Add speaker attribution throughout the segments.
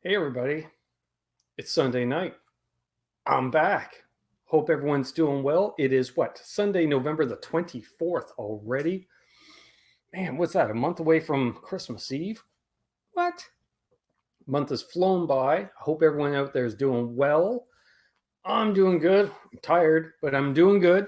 Speaker 1: Hey, everybody. It's Sunday night. I'm back. Hope everyone's doing well. It is what? Sunday, November the 24th already. Man, what's that? A month away from Christmas Eve? What? Month has flown by. I hope everyone out there is doing well. I'm doing good. I'm tired, but I'm doing good.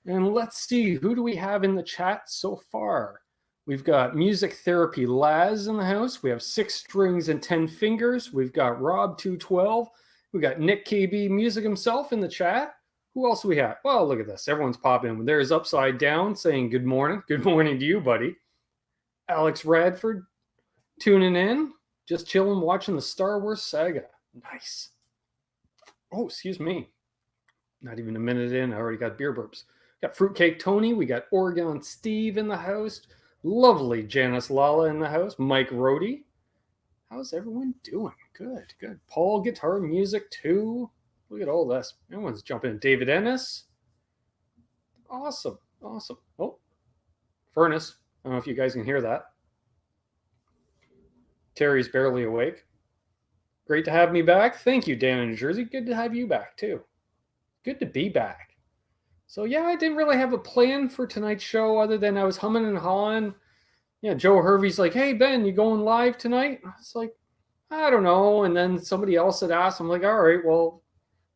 Speaker 1: And let's see, who do we have in the chat so far? We've got Music Therapy Laz in the house. We have 6 Strings and 10 Fingers. We've got Rob212. We got Nick KB Music himself in the chat. Who else do we have? Well, look at this. Everyone's popping in. There's Upside Down saying good morning. Good morning to you, buddy. Alex Radford tuning in. Just chilling, watching the Star Wars saga. Nice. Oh, excuse me. Not even a minute in. I already got beer burps. Got Fruitcake Tony. We got Oregon Steve in the house. Lovely Janice Lala in the house. Mike Rohde. How's everyone doing? Good, good. Paul Guitar Music too. Look at all this. Everyone's jumping in. David Ennis. Awesome, awesome. Oh, Furnace. I don't know if you guys can hear that. Terry's barely awake. Great to have me back. Thank you, Dan in New Jersey. Good to have you back too. Good to be back. So yeah, I didn't really have a plan for tonight's show other than I was humming and hawing. Yeah, Joe Hervey's like, hey, Ben, you going live tonight? It's like, I don't know. And then somebody else had asked. I'm like, all right, well,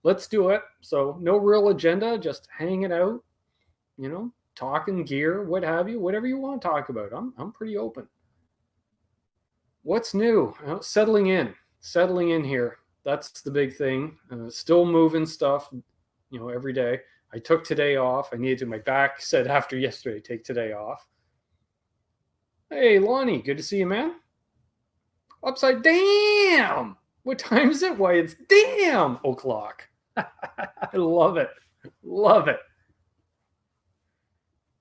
Speaker 1: let's do it. So no real agenda, just hanging out, talking gear, what have you, whatever you want to talk about. I'm pretty open. What's new? Settling in here. That's the big thing. Still moving stuff, every day. I took today off. I needed to. My back said after yesterday, take today off. Hey, Lonnie, good to see you, man. Upside, damn! What time is it? Why, it's damn o'clock. I love it. Love it.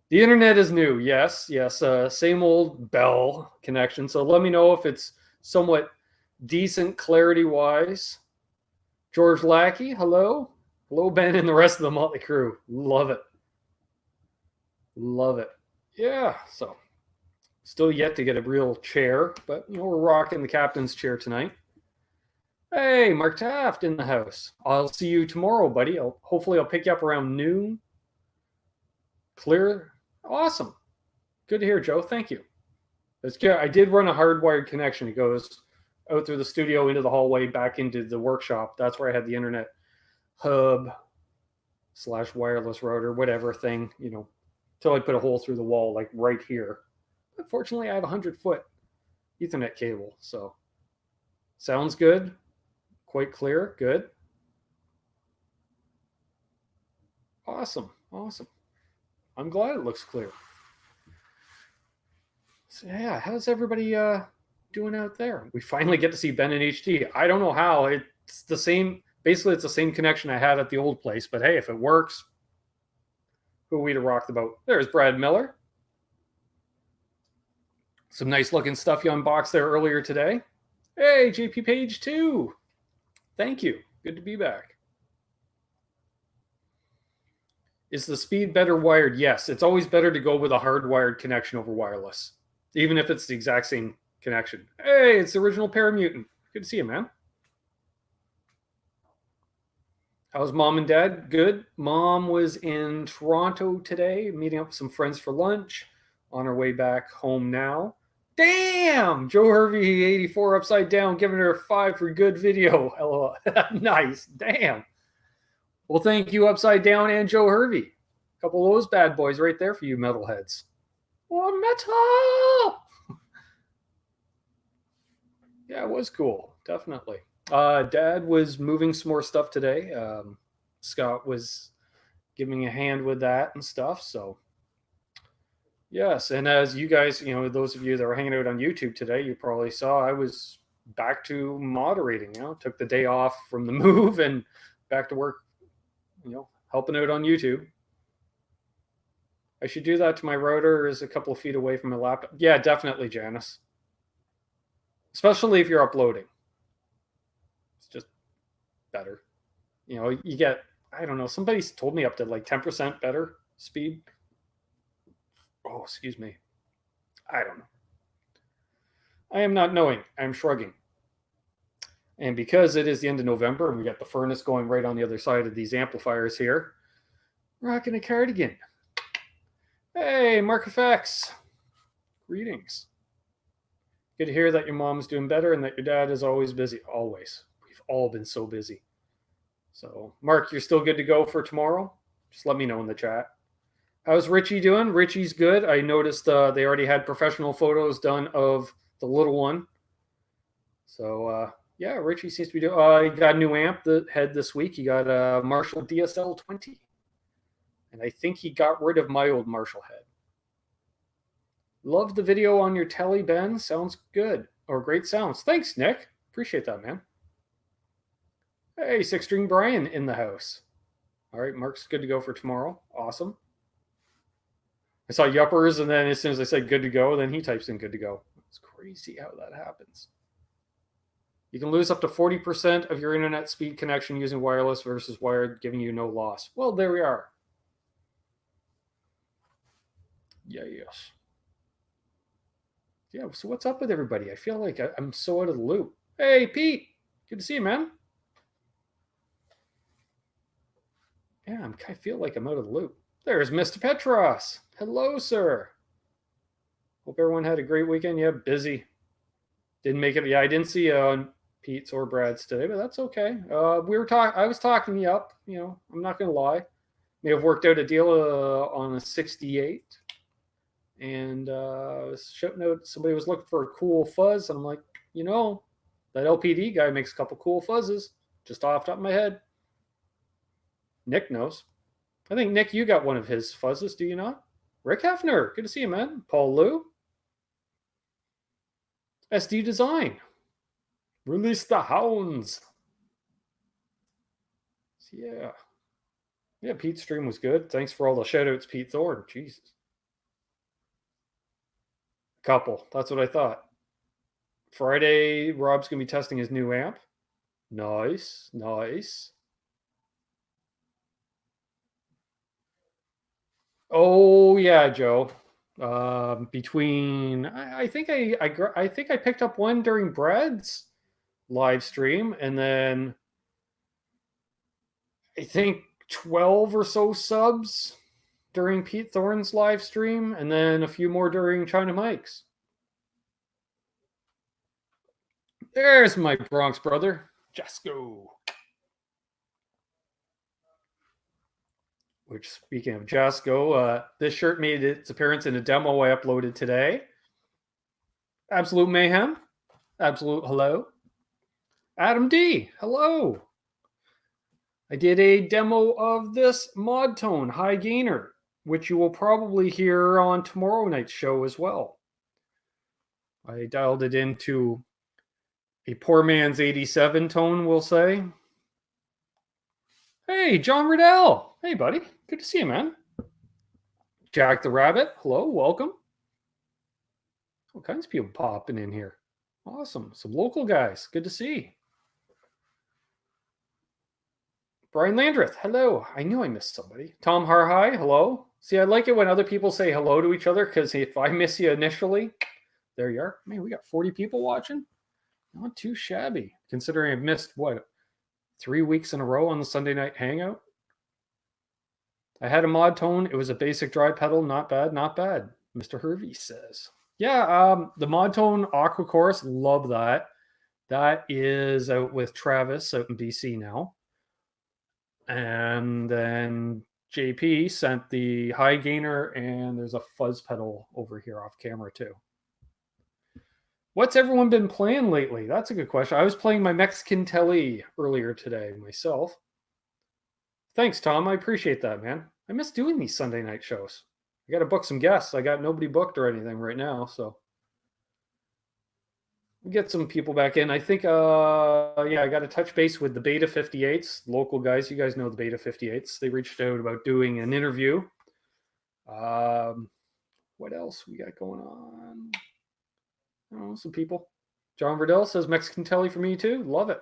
Speaker 1: The internet is new. Yes. Same old Bell connection. So let me know if it's somewhat decent clarity-wise. George Lackey, hello. Hello, Ben, and the rest of the Motley Crew. Love it. Love it. Yeah, so still yet to get a real chair, but we're rocking the captain's chair tonight. Hey, Mark Taft in the house. I'll see you tomorrow, buddy. Hopefully I'll pick you up around noon. Clear. Awesome. Good to hear, Joe. Thank you. I did run a hardwired connection. It goes out through the studio into the hallway, back into the workshop. That's where I had the internet hub / wireless router, whatever thing, until I put a hole through the wall, like right here. But fortunately, I have a 100-foot Ethernet cable, so sounds good, quite clear, good. Awesome. I'm glad it looks clear. So yeah, how's everybody doing out there? We finally get to see Ben in HD. I don't know how. It's the same. Basically, it's the same connection I had at the old place. But hey, if it works, who are we to rock the boat? There's Brad Miller. Some nice looking stuff you unboxed there earlier today. Hey, JP Page 2. Thank you. Good to be back. Is the speed better wired? Yes. It's always better to go with a hardwired connection over wireless, even if it's the exact same connection. Hey, it's the original Paramutant. Good to see you, man. How's mom and dad? Good. Mom was in Toronto today, meeting up with some friends for lunch. On her way back home now. Damn! Joe Hervey 84 upside down, giving her a 5 for good video. LOL. Nice. Damn. Well, thank you, Upside Down and Joe Hervey. A couple of those bad boys right there for you metalheads. Oh, metal! Yeah, it was cool. Definitely. Dad was moving some more stuff today. Scott was giving a hand with that and stuff. So, yes. And as you guys, those of you that were hanging out on YouTube today, you probably saw I was back to moderating. Took the day off from the move and back to work, helping out on YouTube. I should do that to my router is a couple of feet away from my laptop. Yeah, definitely, Janice. Especially if you're uploading. It's just better. You get, I don't know, somebody's told me up to like 10% better speed. Oh, excuse me. I don't know. I am not knowing. I'm shrugging. And because it is the end of November and we got the furnace going right on the other side of these amplifiers here, rocking a cardigan. Hey, Mark Effects. Greetings. Good to hear that your mom's doing better and that your dad is always busy. Always. We've all been so busy. So, Mark, you're still good to go for tomorrow? Just let me know in the chat. How's Richie doing? Richie's good. I noticed they already had professional photos done of the little one. So, yeah, Richie seems to be doing. He got a new amp that head this week. He got a Marshall DSL 20. And I think he got rid of my old Marshall head. Love the video on your telly, Ben. Sounds good. Or great sounds. Thanks, Nick. Appreciate that, man. Hey, Six String Brian in the house. All right, Mark's good to go for tomorrow. Awesome. I saw yuppers, and then as soon as I said good to go, then he types in good to go. It's crazy how that happens. You can lose up to 40% of your internet speed connection using wireless versus wired, giving you no loss. Well, there we are. Yeah, yes. Yeah, so what's up with everybody? I feel like I'm so out of the loop. Hey, Pete. Good to see you, man. Yeah, I feel like I'm out of the loop. There's Mr. Petross. Hello, sir. Hope everyone had a great weekend. Yeah, busy. Didn't make it. Yeah, I didn't see Pete's or Brad's today, but that's okay. I was talking you up. You know, I'm not gonna lie. May have worked out a deal on a 68, and I was shouting out. Somebody was looking for a cool fuzz, and I'm like, you know, that LPD guy makes a couple cool fuzzes. Just off the top of my head. Nick knows. I think, Nick, you got one of his fuzzes, do you not? Rick Hefner, good to see you, man. Paul Liu. SD Design. Release the hounds. Yeah. Yeah, Pete's stream was good. Thanks for all the shout-outs, Pete Thorne. Jesus. Couple. That's what I thought. Friday, Rob's going to be testing his new amp. Nice. Nice. Oh, yeah, Joe. I think I picked up one during Brad's live stream, and then I think 12 or so subs during Pete Thorne's live stream, and then a few more during China Mike's. There's my Bronx brother, Jasco. Which, speaking of Jasco, this shirt made its appearance in a demo I uploaded today. Absolute Mayhem. Absolute hello. Adam D, hello. I did a demo of this mod tone high gainer, which you will probably hear on tomorrow night's show as well. I dialed it into a poor man's 87 tone, we'll say. Hey, John Riddell. Hey, buddy. Good to see you, man. Jack the Rabbit. Hello, welcome. All kinds of people popping in here. Awesome. Some local guys. Good to see. Brian Landreth. Hello. I knew I missed somebody. Tom Harhai. Hello. See, I like it when other people say hello to each other, because if I miss you initially, there you are. Man, we got 40 people watching. Not too shabby, considering I've missed, 3 weeks in a row on the Sunday night hangout. I had a mod tone. It was a basic dry pedal. Not bad, not bad, Mr. Hervey says. Yeah, the mod tone Aqua Chorus, love that. That is out with Travis out in BC now. And then JP sent the high gainer, and there's a fuzz pedal over here off camera too. What's everyone been playing lately? That's a good question. I was playing my Mexican Telly earlier today myself. Thanks, Tom. I appreciate that, man. I miss doing these Sunday night shows. I got to book some guests. I got nobody booked or anything right now, so we'll get some people back in. I think, I got to touch base with the Beta 58s, local guys. You guys know the Beta 58s. They reached out about doing an interview. What else we got going on? I don't know, some people. John Riddell says Mexican Telly for me too. Love it.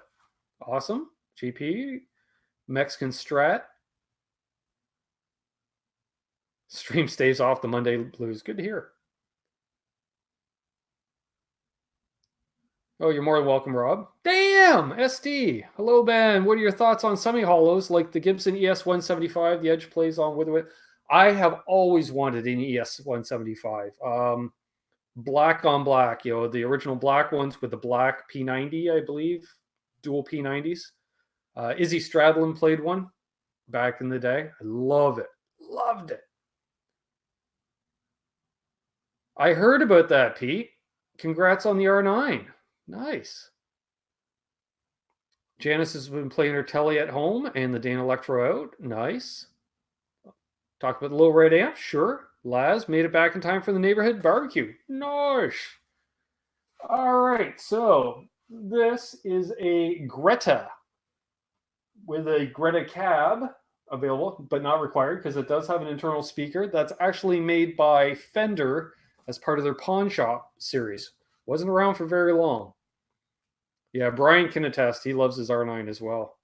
Speaker 1: Awesome. GP. Mexican Strat. Stream stays off the Monday blues. Good to hear. Oh, you're more than welcome, Rob. Damn, SD. Hello, Ben. What are your thoughts on semi-hollows like the Gibson ES-175? The Edge plays on with it. I have always wanted an ES-175. Black on black, the original black ones with the black P90, I believe, dual P90s. Izzy Stradlin played one back in the day. I love it. Loved it. I heard about that, Pete. Congrats on the R9. Nice. Janice has been playing her telly at home and the Dane Electro out. Nice. Talk about the low red amp. Sure. Laz made it back in time for the neighborhood barbecue. Nice. All right. So this is a Greta with a Greta cab available, but not required because it does have an internal speaker that's actually made by Fender as part of their Pawn Shop series. Wasn't around for very long. Yeah, Brian can attest. He loves his R9 as well.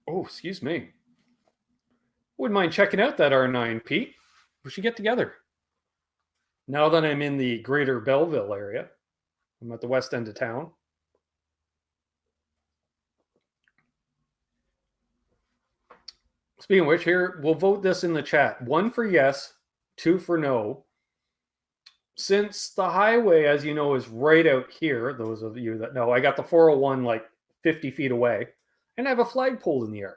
Speaker 1: Oh, excuse me. Wouldn't mind checking out that R9, Pete. We should get together. Now that I'm in the greater Belleville area, I'm at the west end of town. Speaking of which, here, we'll vote this in the chat. 1 for yes, 2 for no. Since the highway, as you know, is right out here, those of you that know, I got the 401 like 50 feet away, and I have a flagpole in the yard.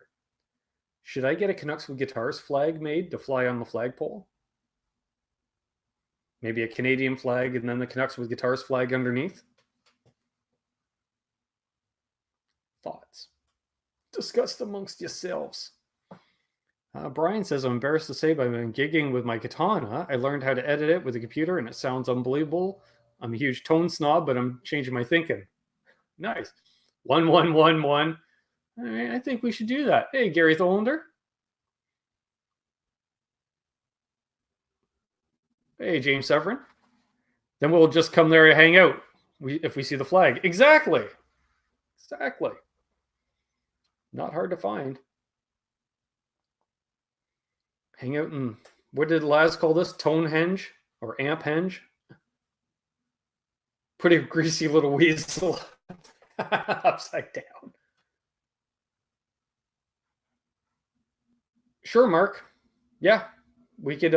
Speaker 1: Should I get a Canucks with Guitars flag made to fly on the flagpole? Maybe a Canadian flag and then the Canucks with Guitars flag underneath? Thoughts? Discussed amongst yourselves. Brian says, I'm embarrassed to say, but I've been gigging with my katana. I learned how to edit it with a computer, and it sounds unbelievable. I'm a huge tone snob, but I'm changing my thinking. Nice. 1111. I think we should do that. Hey, Gary Tholander. Hey, James Severin. Then we'll just come there and hang out if we see the flag. Exactly. Exactly. Not hard to find. Hang out in, what did Laz call this? Tone henge or amp henge? Pretty greasy little weasel upside down. Sure, Mark. Yeah, we could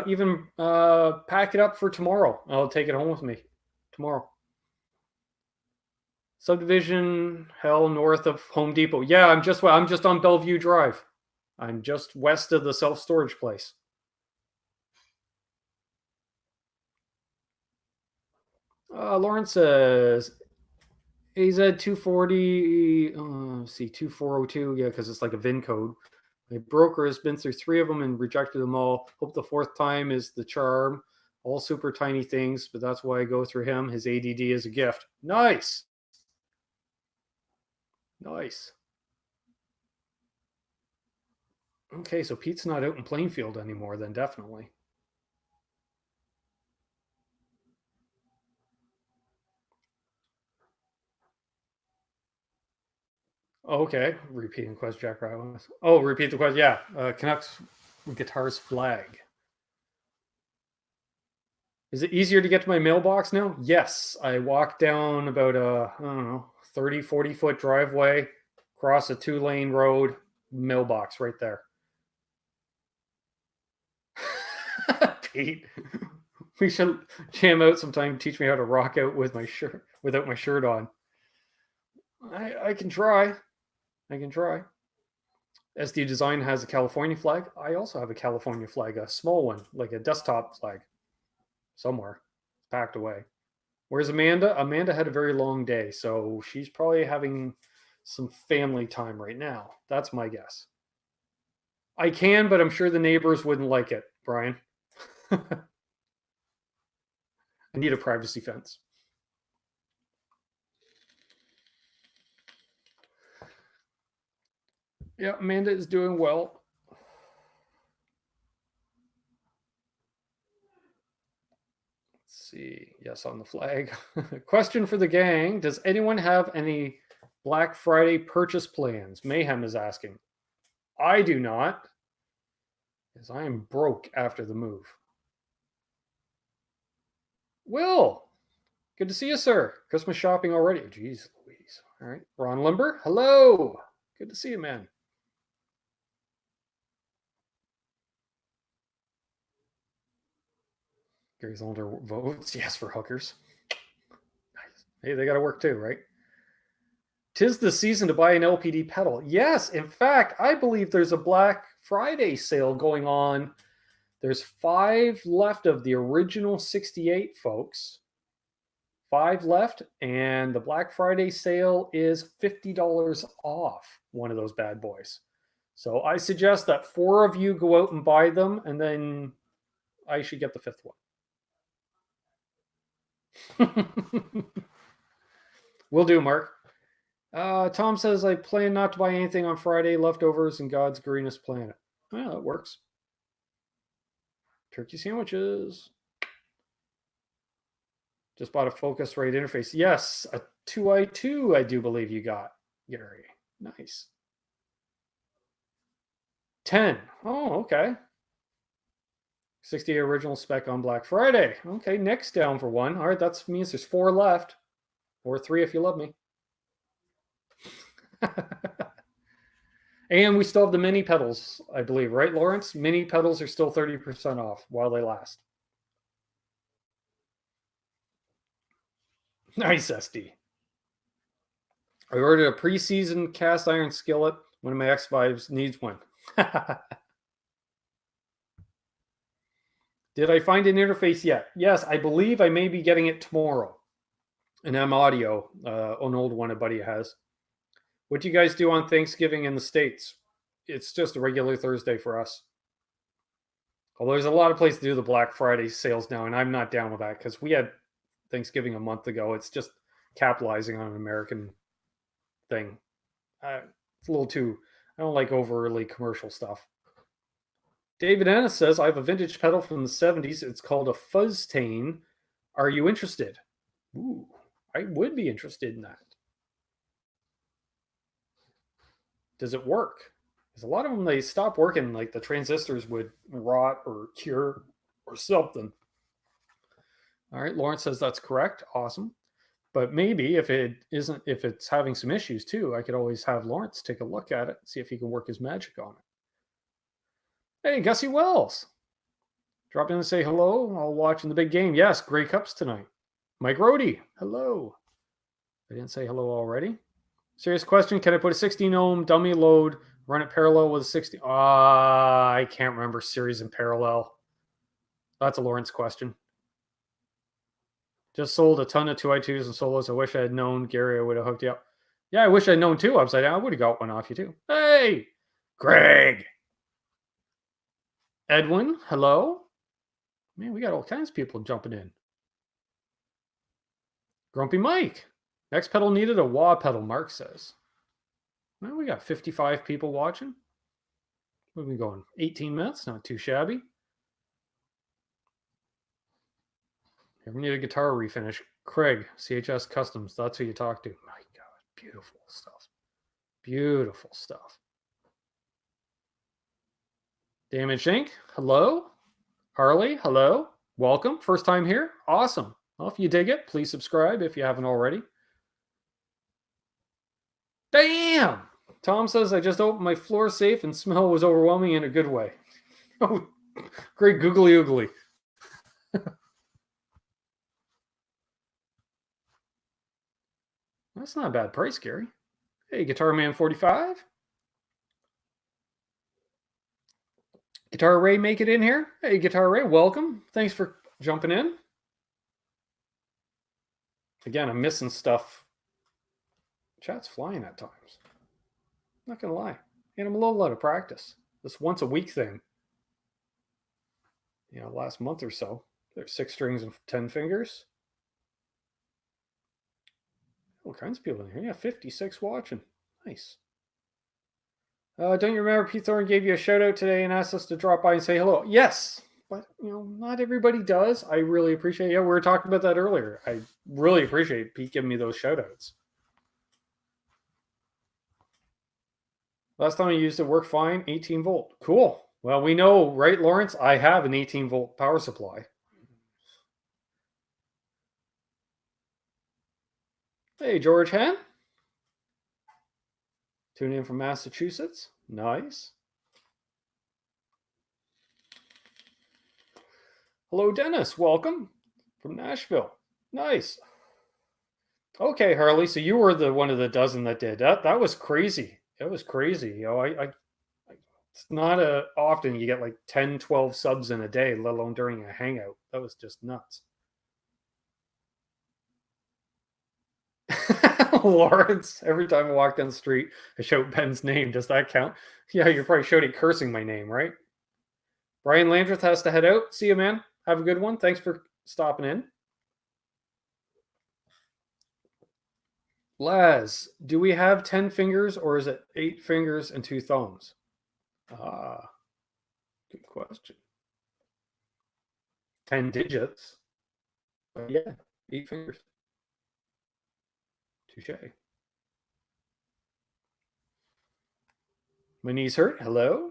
Speaker 1: even pack it up for tomorrow. I'll take it home with me tomorrow. Subdivision hell north of Home Depot. Yeah, I'm just on Bellevue Drive. I'm just west of the self-storage place. Lawrence says AZ240, see, 2402, yeah, because it's like a VIN code. My broker has been through 3 of them and rejected them all. Hope the 4th time is the charm. All super tiny things, but that's why I go through him. His ADD is a gift. Nice. Nice. Okay, so Pete's not out in Plainfield anymore, then definitely. Okay, repeating question, Jack Rowlands. Oh, repeat the question. Yeah, Canucks Guitars flag. Is it easier to get to my mailbox now? Yes. I walk down about a, I don't know, 30, 40-foot driveway, cross a 2-lane road, mailbox right there. Pete, we should jam out sometime, teach me how to rock out with my shirt without my shirt on. I can try. I can try. SD Design has a California flag. I also have a California flag, a small one, like a desktop flag somewhere packed away. Whereas Amanda had a very long day, so she's probably having some family time right now. That's my guess. I can, but I'm sure the neighbors wouldn't like it, Brian. I need a privacy fence. Yeah, Amanda is doing well. Let's see. Yes, on the flag. Question for the gang. Does anyone have any Black Friday purchase plans? Mayhem is asking. I do not, because I am broke after the move. Will, Good to see you, sir. Christmas shopping already. Jeez Louise. All right. Ron Limber, hello. Good to see you, man. Gary's older votes. Yes, for hookers. Nice. Hey, they got to work too, right? Tis the season to buy an LPD pedal. Yes, in fact, I believe there's a Black Friday sale going on. There's 5 left of the original 68, folks. 5 left, and the Black Friday sale is $50 off one of those bad boys. So I suggest that 4 of you go out and buy them, and then I should get the 5th one. Will do, Mark. Tom says, I plan not to buy anything on Friday. Leftovers and God's greenest planet. Well, that works. Turkey sandwiches. Just bought a Focusrite interface. Yes, a 2i2, I do believe you got, Gary. Nice. 10. Oh, okay. 68 original spec on Black Friday. Okay, Nick's down for one. All right, that means there's 4 left. Or 3 if you love me. And we still have the mini pedals, I believe, right, Lawrence? Mini pedals are still 30% off while they last. Nice, SD. I ordered a pre-seasoned cast iron skillet. One of my X5s needs one. Did I find an interface yet? Yes, I believe I may be getting it tomorrow. An M Audio, an old one a buddy has. What do you guys do on Thanksgiving in the States? It's just a regular Thursday for us. Although there's a lot of places to do the Black Friday sales now, and I'm not down with that because we had Thanksgiving a month ago. It's just capitalizing on an American thing. It's a little too, I don't like overly commercial stuff. David Ennis says, I have a vintage pedal from the 70s. It's called a Fuzztane. Are you interested? Ooh, I would be interested in that. Does it work? Because a lot of them, they stop working, like the transistors would rot or cure or something. All right, Lawrence says that's correct. Awesome. But maybe if it's having some issues too, I could always have Lawrence take a look at it, see if he can work his magic on it. Hey, Gussie Wells. Drop in and say hello. I'll watch in the big game. Yes, Grey Cups tonight. Mike Rohde, hello. I didn't say hello already. Serious question. Can I put a 16 ohm dummy load, run it parallel with a 60? I can't remember series and parallel. That's a Lawrence question. Just sold a ton of 2i2s and solos. I wish I had known. Gary, I would have hooked you up. Yeah, I wish I'd known too. Upside down, I would have got one off you too. Hey, Greg. Edwin, hello. Man, we got all kinds of people jumping in. Grumpy Mike. Next pedal needed a wah pedal, Mark says. Well, we got 55 people watching. Where are we going? 18 minutes, not too shabby. Ever need a guitar refinish? Craig, CHS Customs. That's who you talk to. My God, beautiful stuff. Beautiful stuff. Damage Inc., hello. Harley, hello. Welcome. First time here? Awesome. Well, if you dig it, please subscribe if you haven't already. Damn! Tom says, I just opened my floor safe and smell was overwhelming in a good way. Oh, great googly oogly. That's not a bad price, Gary. Hey, Guitar Man 45. Guitar Ray, make it in here. Hey, Guitar Ray, welcome. Thanks for jumping in. Again, I'm missing stuff. Chat's flying at times. Not gonna lie. And I'm a little out of practice. This once a week thing. You know, last month or so. There's 6 strings and 10 fingers. All kinds of people in here. Yeah, 56 watching. Nice. Don't you remember Pete Thorne gave you a shout out today and asked us to drop by and say hello? Yes, but you know, not everybody does. I really appreciate it. Yeah, we were talking about that earlier. I really appreciate Pete giving me those shout outs. Last time I used it, worked fine. 18 volt. Cool. Well, we know, right, Lawrence? I have an 18 volt power supply. Hey, George Hen. Tuning in from Massachusetts. Nice. Hello, Dennis. Welcome from Nashville. Nice. Okay, Harley. So you were the one of the dozen that did that. That was crazy. It was crazy. You know, it's not often you get like 10, 12 subs in a day, let alone during a hangout. That was just nuts. Lawrence, every time I walk down the street, I shout Ben's name. Does that count? Yeah, you're probably shouting cursing my name, right? Brian Landreth has to head out. See you, man. Have a good one. Thanks for stopping in. Laz, do we have 10 fingers or is it 8 fingers and 2 thumbs? Ah, good question. 10 digits. But yeah, 8 fingers. Touche. My knees hurt. Hello?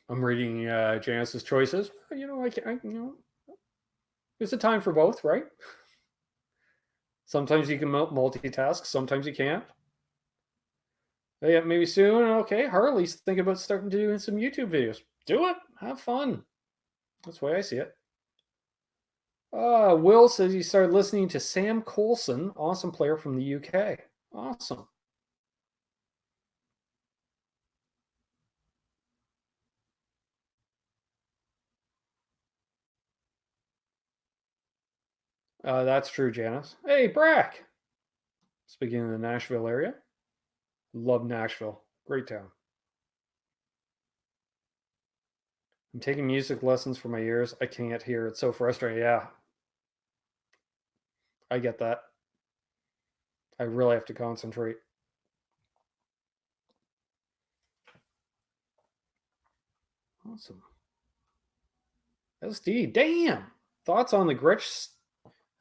Speaker 1: I'm reading Janice's choices. You know, there's a time for both, right? Sometimes you can multitask, sometimes you can't. Yeah, maybe soon. Okay, Harley's thinking about starting to do some YouTube videos. Do it. Have fun. That's the way I see it. Will says he started listening to Sam Colson, awesome player from the UK. Awesome. That's true, Janice. Hey, Brack. Speaking of the Nashville area, love Nashville. Great town. I'm taking music lessons for my ears. I can't hear. It's so frustrating. Yeah, I get that. I really have to concentrate. Awesome. SD, damn. Thoughts on the Gretsch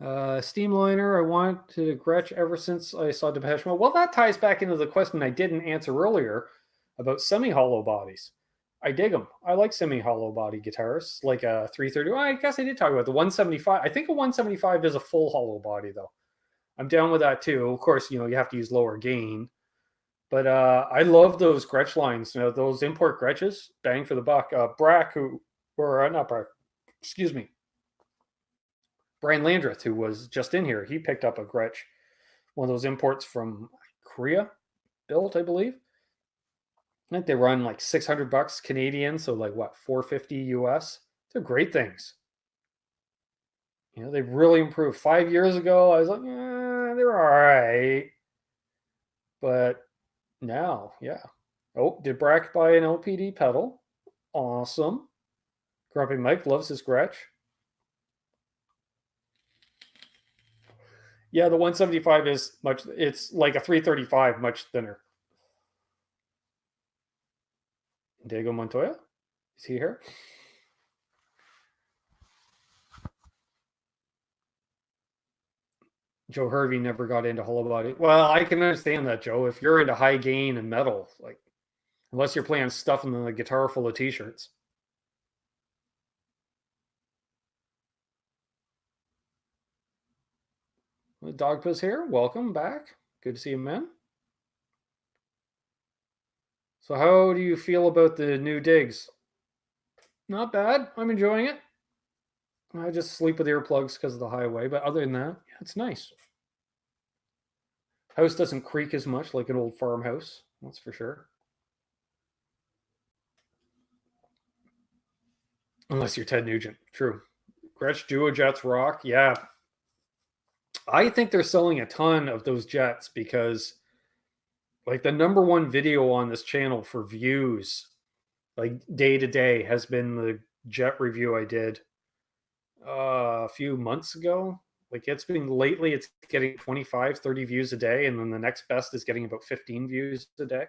Speaker 1: Steamliner? I wanted a Gretsch ever since I saw Depeche Mode. Well, that ties back into the question I didn't answer earlier about semi-hollow bodies. I dig them. I like semi-hollow body guitars, like a 330. Well, I guess I did talk about the 175. I think a 175 is a full hollow body, though. I'm down with that too. Of course, you have to use lower gain, but I love those Gretsch lines. Those import Gretches, bang for the buck. Brack, not Brack, excuse me, Brian Landreth, who was just in here, he picked up a Gretsch, one of those imports from Korea, built, I believe. I think they run like $600 Canadian, so like what, 450 US. They're great things. They've really improved. 5 years ago, I was like, they're all right, but now, yeah. Oh, did Brack buy an LPD pedal? Awesome. Grumpy Mike loves his Gretsch. Yeah, the 175 is it's like a 335, much thinner. Diego Montoya? Is he here? Joe Hervey never got into hollow body. Well, I can understand that, Joe. If you're into high gain and metal, like unless you're playing stuff in the guitar full of t-shirts. Dog Puss here. Welcome back. Good to see you, man. So how do you feel about the new digs? Not bad. I'm enjoying it. I just sleep with earplugs because of the highway, but other than that, yeah, it's nice. House doesn't creak as much like an old farmhouse. That's for sure. Unless you're Ted Nugent. True. Gretsch Duo Jets rock. Yeah. I think they're selling a ton of those jets because like the number one video on this channel for views, like day to day, has been the jet review I did a few months ago. Like it's been lately, it's getting 25, 30 views a day. And then the next best is getting about 15 views a day.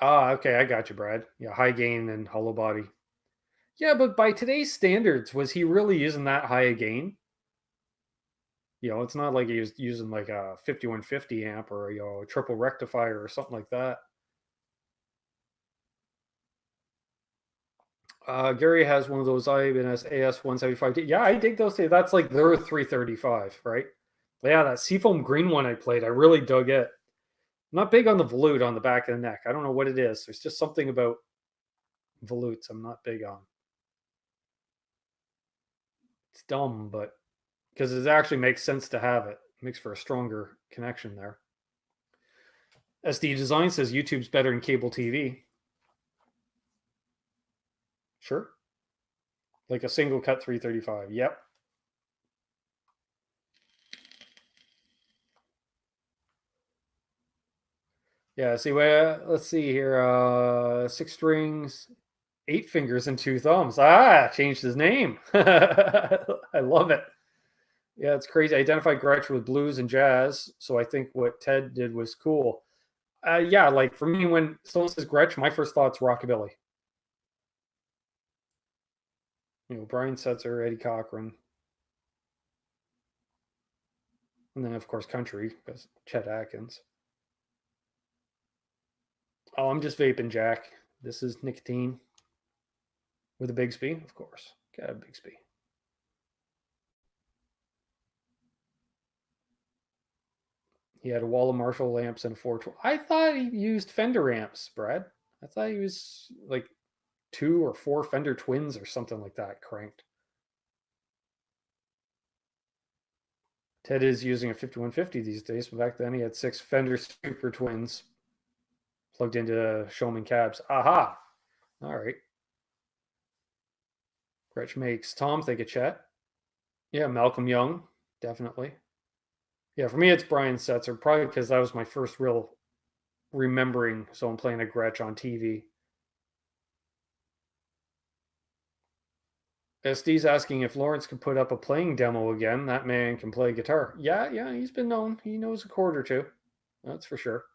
Speaker 1: Okay. I got you, Brad. Yeah. High gain and hollow body. Yeah. But by today's standards, was he really using that high a gain? It's not like he was using like a 5150 amp or a triple rectifier or something like that. Gary has one of those Ibanez AS175D. Yeah, I dig those. That's like their 335, right? Yeah, that seafoam green one I played, I really dug it. I'm not big on the volute on the back of the neck. I don't know what it is. There's just something about volutes I'm not big on. It's dumb, but because it actually makes sense to have it. It makes for a stronger connection there. SD Design says YouTube's better than cable TV. Sure. Like a single cut 335. Yep. Yeah, see, let's see here. 6 strings, 8 fingers, and 2 thumbs. Changed his name. I love it. Yeah, it's crazy. I identified Gretsch with blues and jazz, so I think what Ted did was cool. Yeah, like for me, when someone says Gretsch, my first thought's rockabilly. Brian Setzer, Eddie Cochran, and then of course country because Chet Atkins. Oh, I'm just vaping, Jack. This is nicotine with a Bixby, of course. Got a Bixby. He had a wall of Marshall lamps and a 412. I thought he used Fender amps, Brad. I thought he was like 2 or 4 Fender Twins or something like that cranked. Ted is using a 5150 these days, but back then he had 6 Fender Super Twins plugged into Showman cabs. Aha! All right. Gretsch makes Tom think of Chet. Yeah, Malcolm Young, definitely. Yeah, for me it's Brian Setzer, probably because that was my first real remembering someone playing a Gretsch on TV. SD's asking if Lawrence could put up a playing demo again. That man can play guitar. Yeah, he's been known. He knows a chord or two. That's for sure.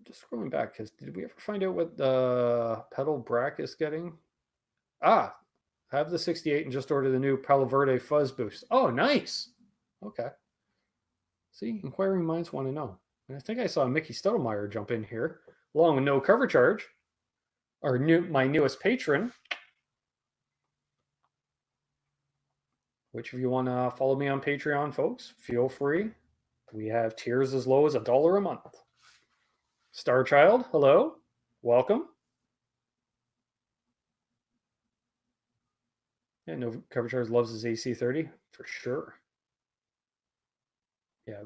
Speaker 1: Just scrolling back, because did we ever find out what the pedal bracket is getting? Have the 68 and just order the new Palo Verde Fuzz Boost. Oh, nice. Okay. See, inquiring minds want to know. And I think I saw Mickey Stottlemyre jump in here, along with no cover charge. My newest patron. Which of you want to follow me on Patreon, folks? Feel free. We have tiers as low as $1 a month. Starchild, hello. Welcome. Yeah, no cover charge loves his AC30 for sure. Yeah,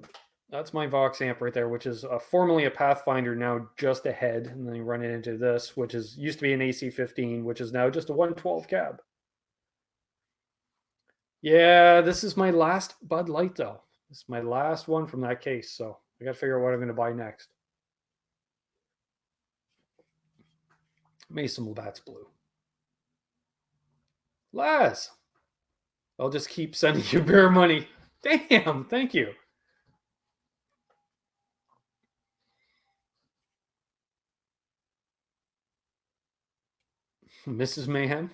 Speaker 1: that's my Vox amp right there, which is formerly a Pathfinder, now just a head, and then you run it into this, which used to be an AC15, which is now just a 112 cab. Yeah, this is my last Bud Light though. This is my last one from that case, so I got to figure out what I'm going to buy next. Mason Labatt's blue. Laz, I'll just keep sending you beer money. Damn, thank you. Mrs. Mayhem.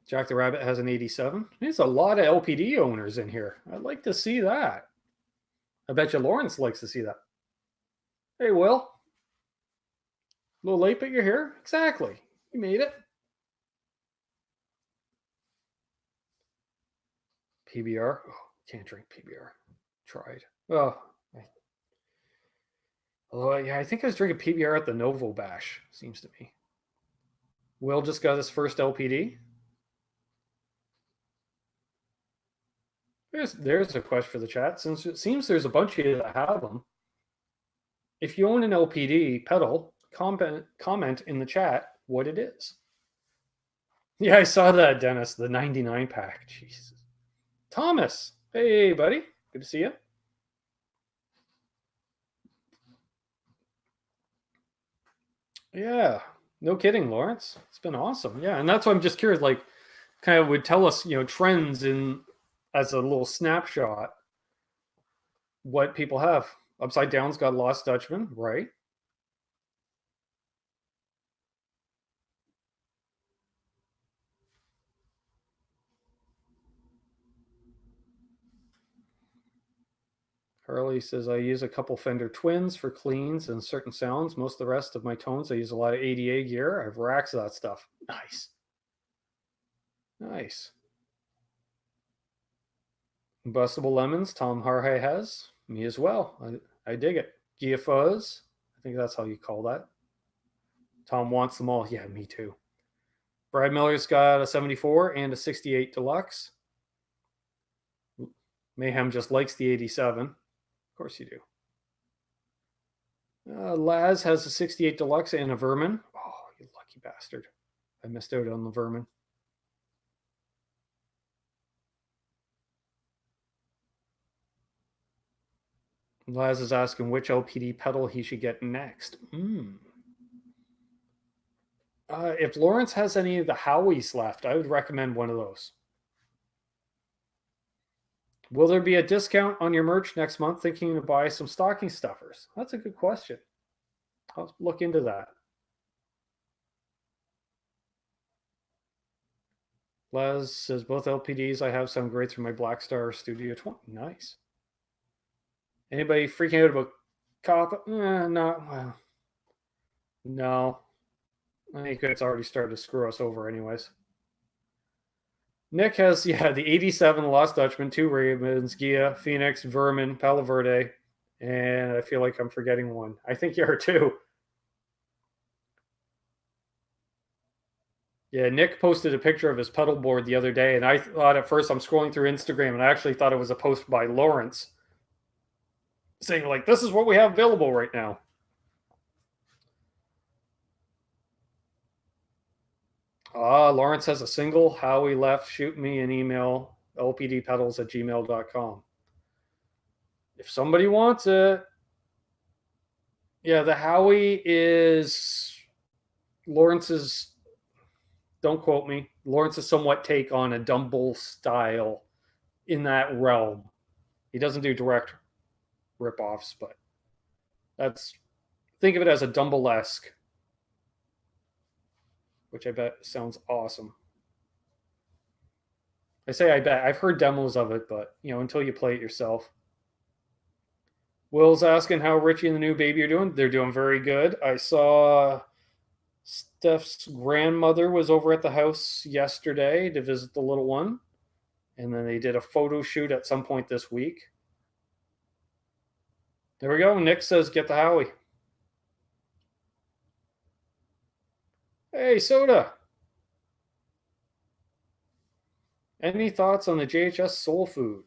Speaker 1: Jack the Rabbit has an 87. There's a lot of LPD owners in here. I'd like to see that. I bet you Lawrence likes to see that. Hey, Will. A little late, but you're here? Exactly. You made it. PBR. Oh, can't drink PBR. Tried. Oh. Although, yeah, I think I was drinking PBR at the Novo Bash, seems to me. Will just got his first LPD. There's a question for the chat. Since it seems there's a bunch of you that have them, if you own an LPD pedal, comment in the chat what it is. Yeah, I saw that, Dennis. The 99 pack. Jesus. Thomas. Hey, buddy. Good to see you. Yeah. No kidding, Lawrence. It's been awesome. Yeah, and that's why I'm just curious, like, kind of would tell us, trends in as a little snapshot what people have. Upside Down's got Lost Dutchman, right? Harley says, I use a couple Fender Twins for cleans and certain sounds. Most of the rest of my tones, I use a lot of ADA gear. I have racks of that stuff. Nice. Nice. Bustable Lemons, Tom Harhay has. Me as well. I dig it. Gia Fuzz. I think that's how you call that. Tom wants them all. Yeah, me too. Brad Miller's got a 74 and a 68 Deluxe. Mayhem just likes the 87. Of course you do. Laz has a 68 Deluxe and a Vermin. Oh, you lucky bastard. I missed out on the Vermin. Laz is asking which LPD pedal he should get next. If Lawrence has any of the Howies left, I would recommend one of those. Will there be a discount on your merch next month? Thinking to buy some stocking stuffers? That's a good question. I'll look into that. Les says both LPDs I have sound great through my Blackstar Studio 20. Nice. Anybody freaking out about copper? No. No. I think it's already started to screw us over anyways. Nick has, the 87 Lost Dutchman, 2 Ravens, Gia, Phoenix, Vermin, Palo Verde, and I feel like I'm forgetting one. I think you are too. Yeah, Nick posted a picture of his pedal board the other day, and I thought at first I'm scrolling through Instagram, and I actually thought it was a post by Lawrence saying, like, this is what we have available right now. Lawrence has a single. Howie left. Shoot me an email, lpdpedals@gmail.com. If somebody wants it. Yeah, the Howie is Lawrence's, don't quote me, Lawrence's somewhat take on a Dumble style in that realm. He doesn't do direct rip-offs, but think of it as a Dumble-esque, which I bet sounds awesome. I say I bet. I've heard demos of it, but, until you play it yourself. Will's asking how Richie and the new baby are doing. They're doing very good. I saw Steph's grandmother was over at the house yesterday to visit the little one. And then they did a photo shoot at some point this week. There we go. Nick says, get the Howie. Hey, Soda. Any thoughts on the JHS Soul Food?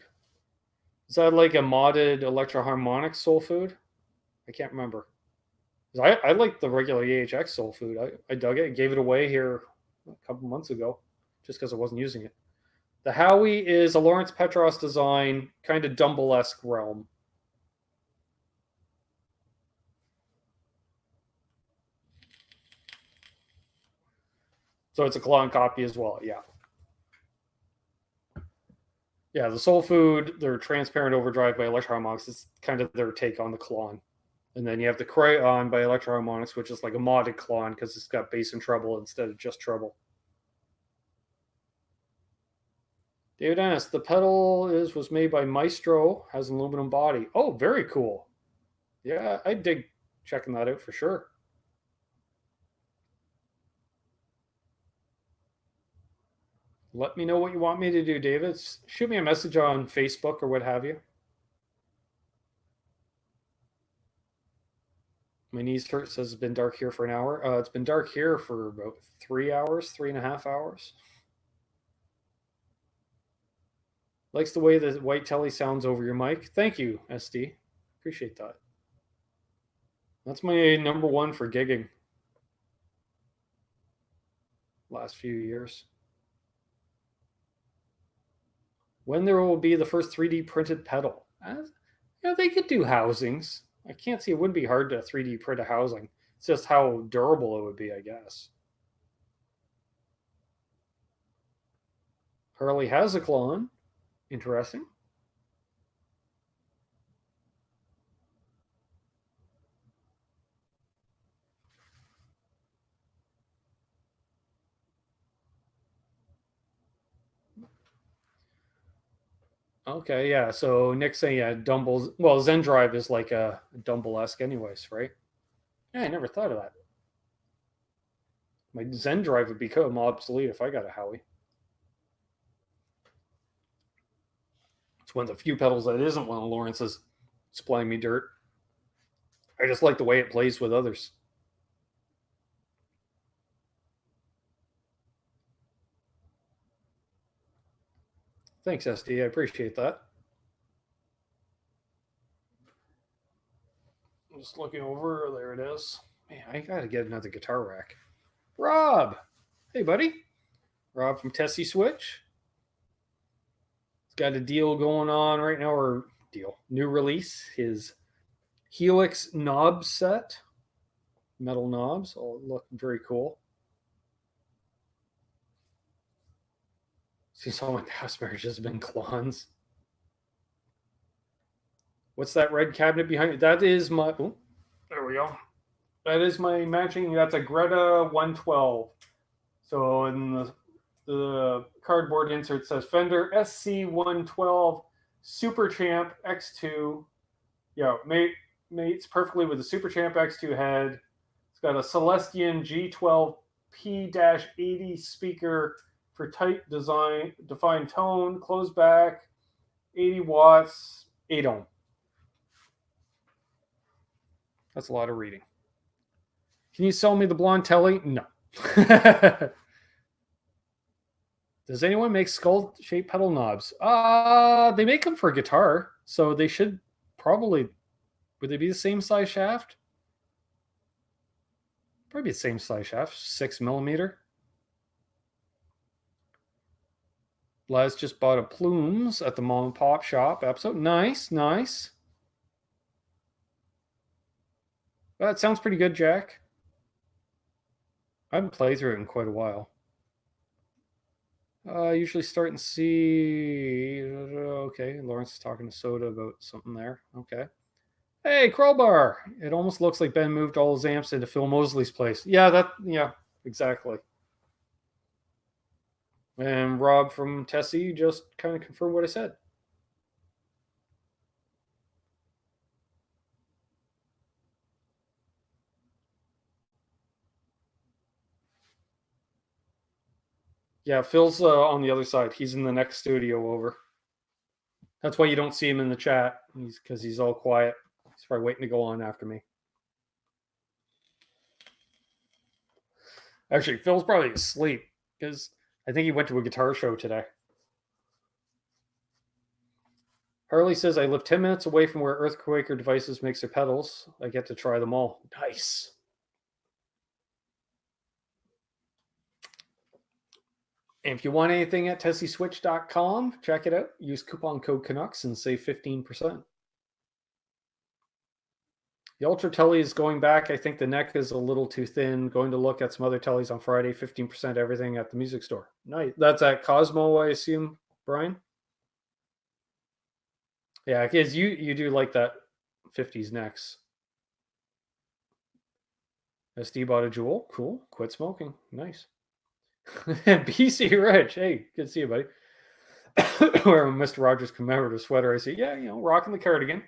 Speaker 1: Is that like a modded Electro-Harmonix Soul Food? I can't remember. I like the regular EHX Soul Food. I dug it. I gave it away here a couple months ago just because I wasn't using it. The Howie is a Lawrence Petross design, kind of Dumble-esque realm. So it's a clone copy as well, yeah. Yeah, the Soul Food, their transparent overdrive by Electro-Harmonix is kind of their take on the Klon. And then you have the Crayon by Electro-Harmonix, which is like a modded Klon because it's got bass and treble instead of just treble. David Ennis, the pedal was made by Maestro, has an aluminum body. Oh, very cool. Yeah, I dig checking that out for sure. Let me know what you want me to do, David. Shoot me a message on Facebook or what have you. My knees hurt, says it's been dark here for an hour. It's been dark here for about 3 hours, 3.5 hours. Likes the way the white telly sounds over your mic. Thank you, SD. Appreciate that. That's my number one for gigging. Last few years. When there will be the first 3D printed pedal? They could do housings. I can't see it wouldn't be hard to 3D print a housing. It's just how durable it would be, I guess. Hurley has a clone. Interesting. Okay, yeah. So Nick's saying, yeah, Dumble's, well, Zen Drive is like a Dumble-esque anyways, right? Yeah, I never thought of that. My Zen Drive would become obsolete if I got a Howie. It's one of the few pedals that isn't one of Lawrence's supplying me dirt. I just like the way it plays with others. Thanks, SD. I appreciate that. I'm just looking over. There it is. Man, I gotta get another guitar rack. Rob! Hey, buddy. Rob from Tesi Switch. He's got a deal going on right now, or deal. New release. His Helix knob set. Metal knobs. All look very cool. See, some of my past marriages have been clones. What's that red cabinet behind it? That is my. Oh, there we go. That is my matching. That's a Greta 112. So in the cardboard insert says Fender SC112 Super Champ X2. Yeah, mates perfectly with the Super Champ X2 head. It's got a Celestion G12 P-80 speaker for tight design, defined tone, closed back, 80 watts, 8 ohm. That's a lot of reading. Can you sell me the blonde telly? No. Does anyone make skull-shaped pedal knobs? They make them for guitar, so they should probably. Would they be the same size shaft? Probably the same size shaft, 6mm. Les just bought a Plumes at the mom and pop shop episode. Nice, nice. That sounds pretty good, Jack. I haven't played through it in quite a while. Usually start and see. Okay, Lawrence is talking to Soda about something there. Okay. Hey, Crowbar! It almost looks like Ben moved all his amps into Phil Mosley's place. Yeah, exactly. And Rob from Tesi just kind of confirmed what I said. Yeah, Phil's on the other side. He's in the next studio over. That's why you don't see him in the chat. Because he's all quiet. He's probably waiting to go on after me. Actually, Phil's probably asleep because I think he went to a guitar show today. Harley says, I live 10 minutes away from where Earthquaker Devices makes their pedals. I get to try them all. Nice. And if you want anything at tesiswitch.com, check it out. Use coupon code Canucks and save 15%. The Ultra Telly is going back. I think the neck is a little too thin. Going to look at some other Tellys on Friday. 15% everything at the music store. Nice. That's at Cosmo, I assume, Brian? Yeah, because you do like that 50s necks. SD bought a Jewel. Cool. Quit smoking. Nice. BC Rich. Hey, good to see you, buddy. Wearing Mr. Rogers commemorative sweater. I see. Yeah, rocking the cardigan.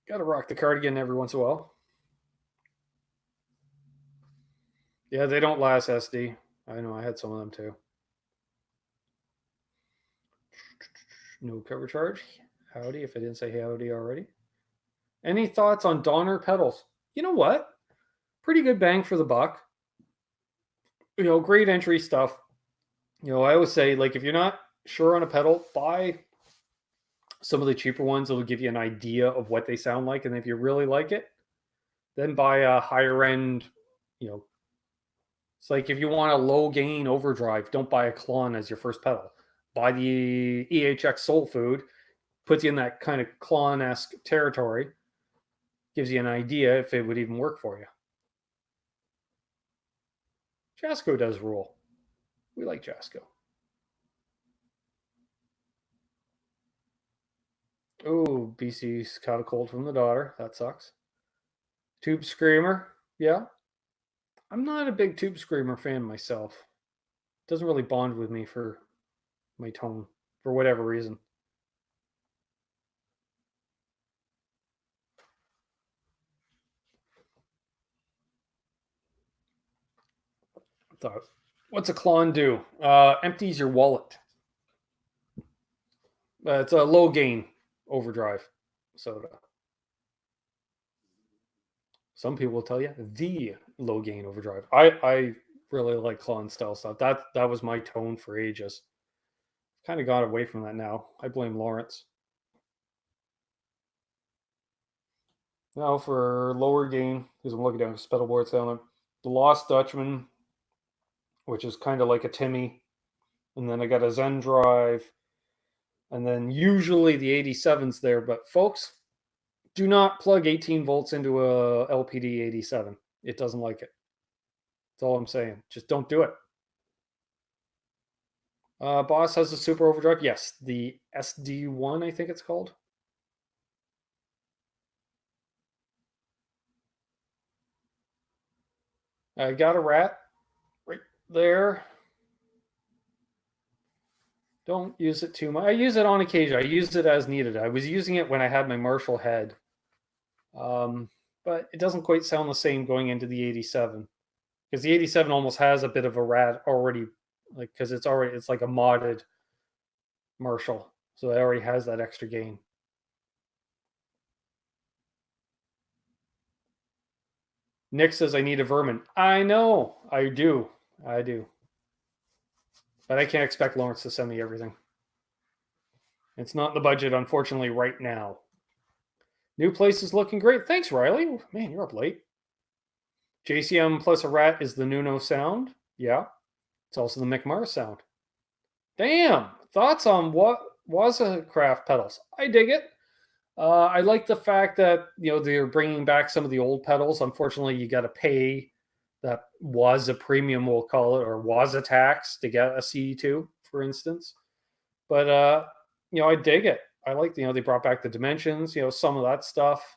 Speaker 1: Got to rock the cardigan every once in a while. Yeah, they don't last, SD. I know. I had some of them too. No cover charge. Howdy, if I didn't say howdy already. Any thoughts on Donner pedals? You know what? Pretty good bang for the buck. Great entry stuff. I always say, like, if you're not sure on a pedal, buy some of the cheaper ones. It'll give you an idea of what they sound like. And if you really like it, then buy a higher end, it's like if you want a low gain overdrive, don't buy a Klon as your first pedal. Buy the EHX Soul Food, puts you in that kind of Klon-esque territory, gives you an idea if it would even work for you. Jasco does rule. We like Jasco. Oh, BC's caught a cold from the daughter. That sucks. Tube Screamer. Yeah. I'm not a big Tube Screamer fan myself. Doesn't really bond with me for my tone for whatever reason. Thought, what's a clone do? Empties your wallet. It's a low gain overdrive soda. Some people will tell you the low gain overdrive. I really like clone style stuff. That was my tone for ages. Kind of got away from that now. I blame Lawrence. Now for lower gain, because I'm looking down the pedal board sound, the Lost Dutchman, which is kind of like a Timmy, and then I got a Zen Drive, and then usually the 87's there. But folks, do not plug 18 volts into a LPD 87. It doesn't like it. That's all I'm saying. Just don't do it. Boss has a super overdrive. Yes, the SD1, I think it's called. I got a rat right there. Don't use it too much. I use it on occasion. I use it as needed. I was using it when I had my Marshall head. But it doesn't quite sound the same going into the 87 because the 87 almost has a bit of a rat already, like because it's like a modded Marshall, so it already has that extra gain. Nick says I need a vermin. I know, I do, but I can't expect Lawrence to send me everything. It's not in the budget, unfortunately, right now. New place is looking great. Thanks, Riley. Man, you're up late. JCM plus a rat is the Nuno sound. Yeah. It's also the McMar sound. Damn. Thoughts on what was a craft pedals? I dig it. I like the fact that they're bringing back some of the old pedals. Unfortunately, you got to pay that was a premium, we'll call it, or was a tax to get a CE2, for instance. But I dig it. I like they brought back the dimensions, some of that stuff.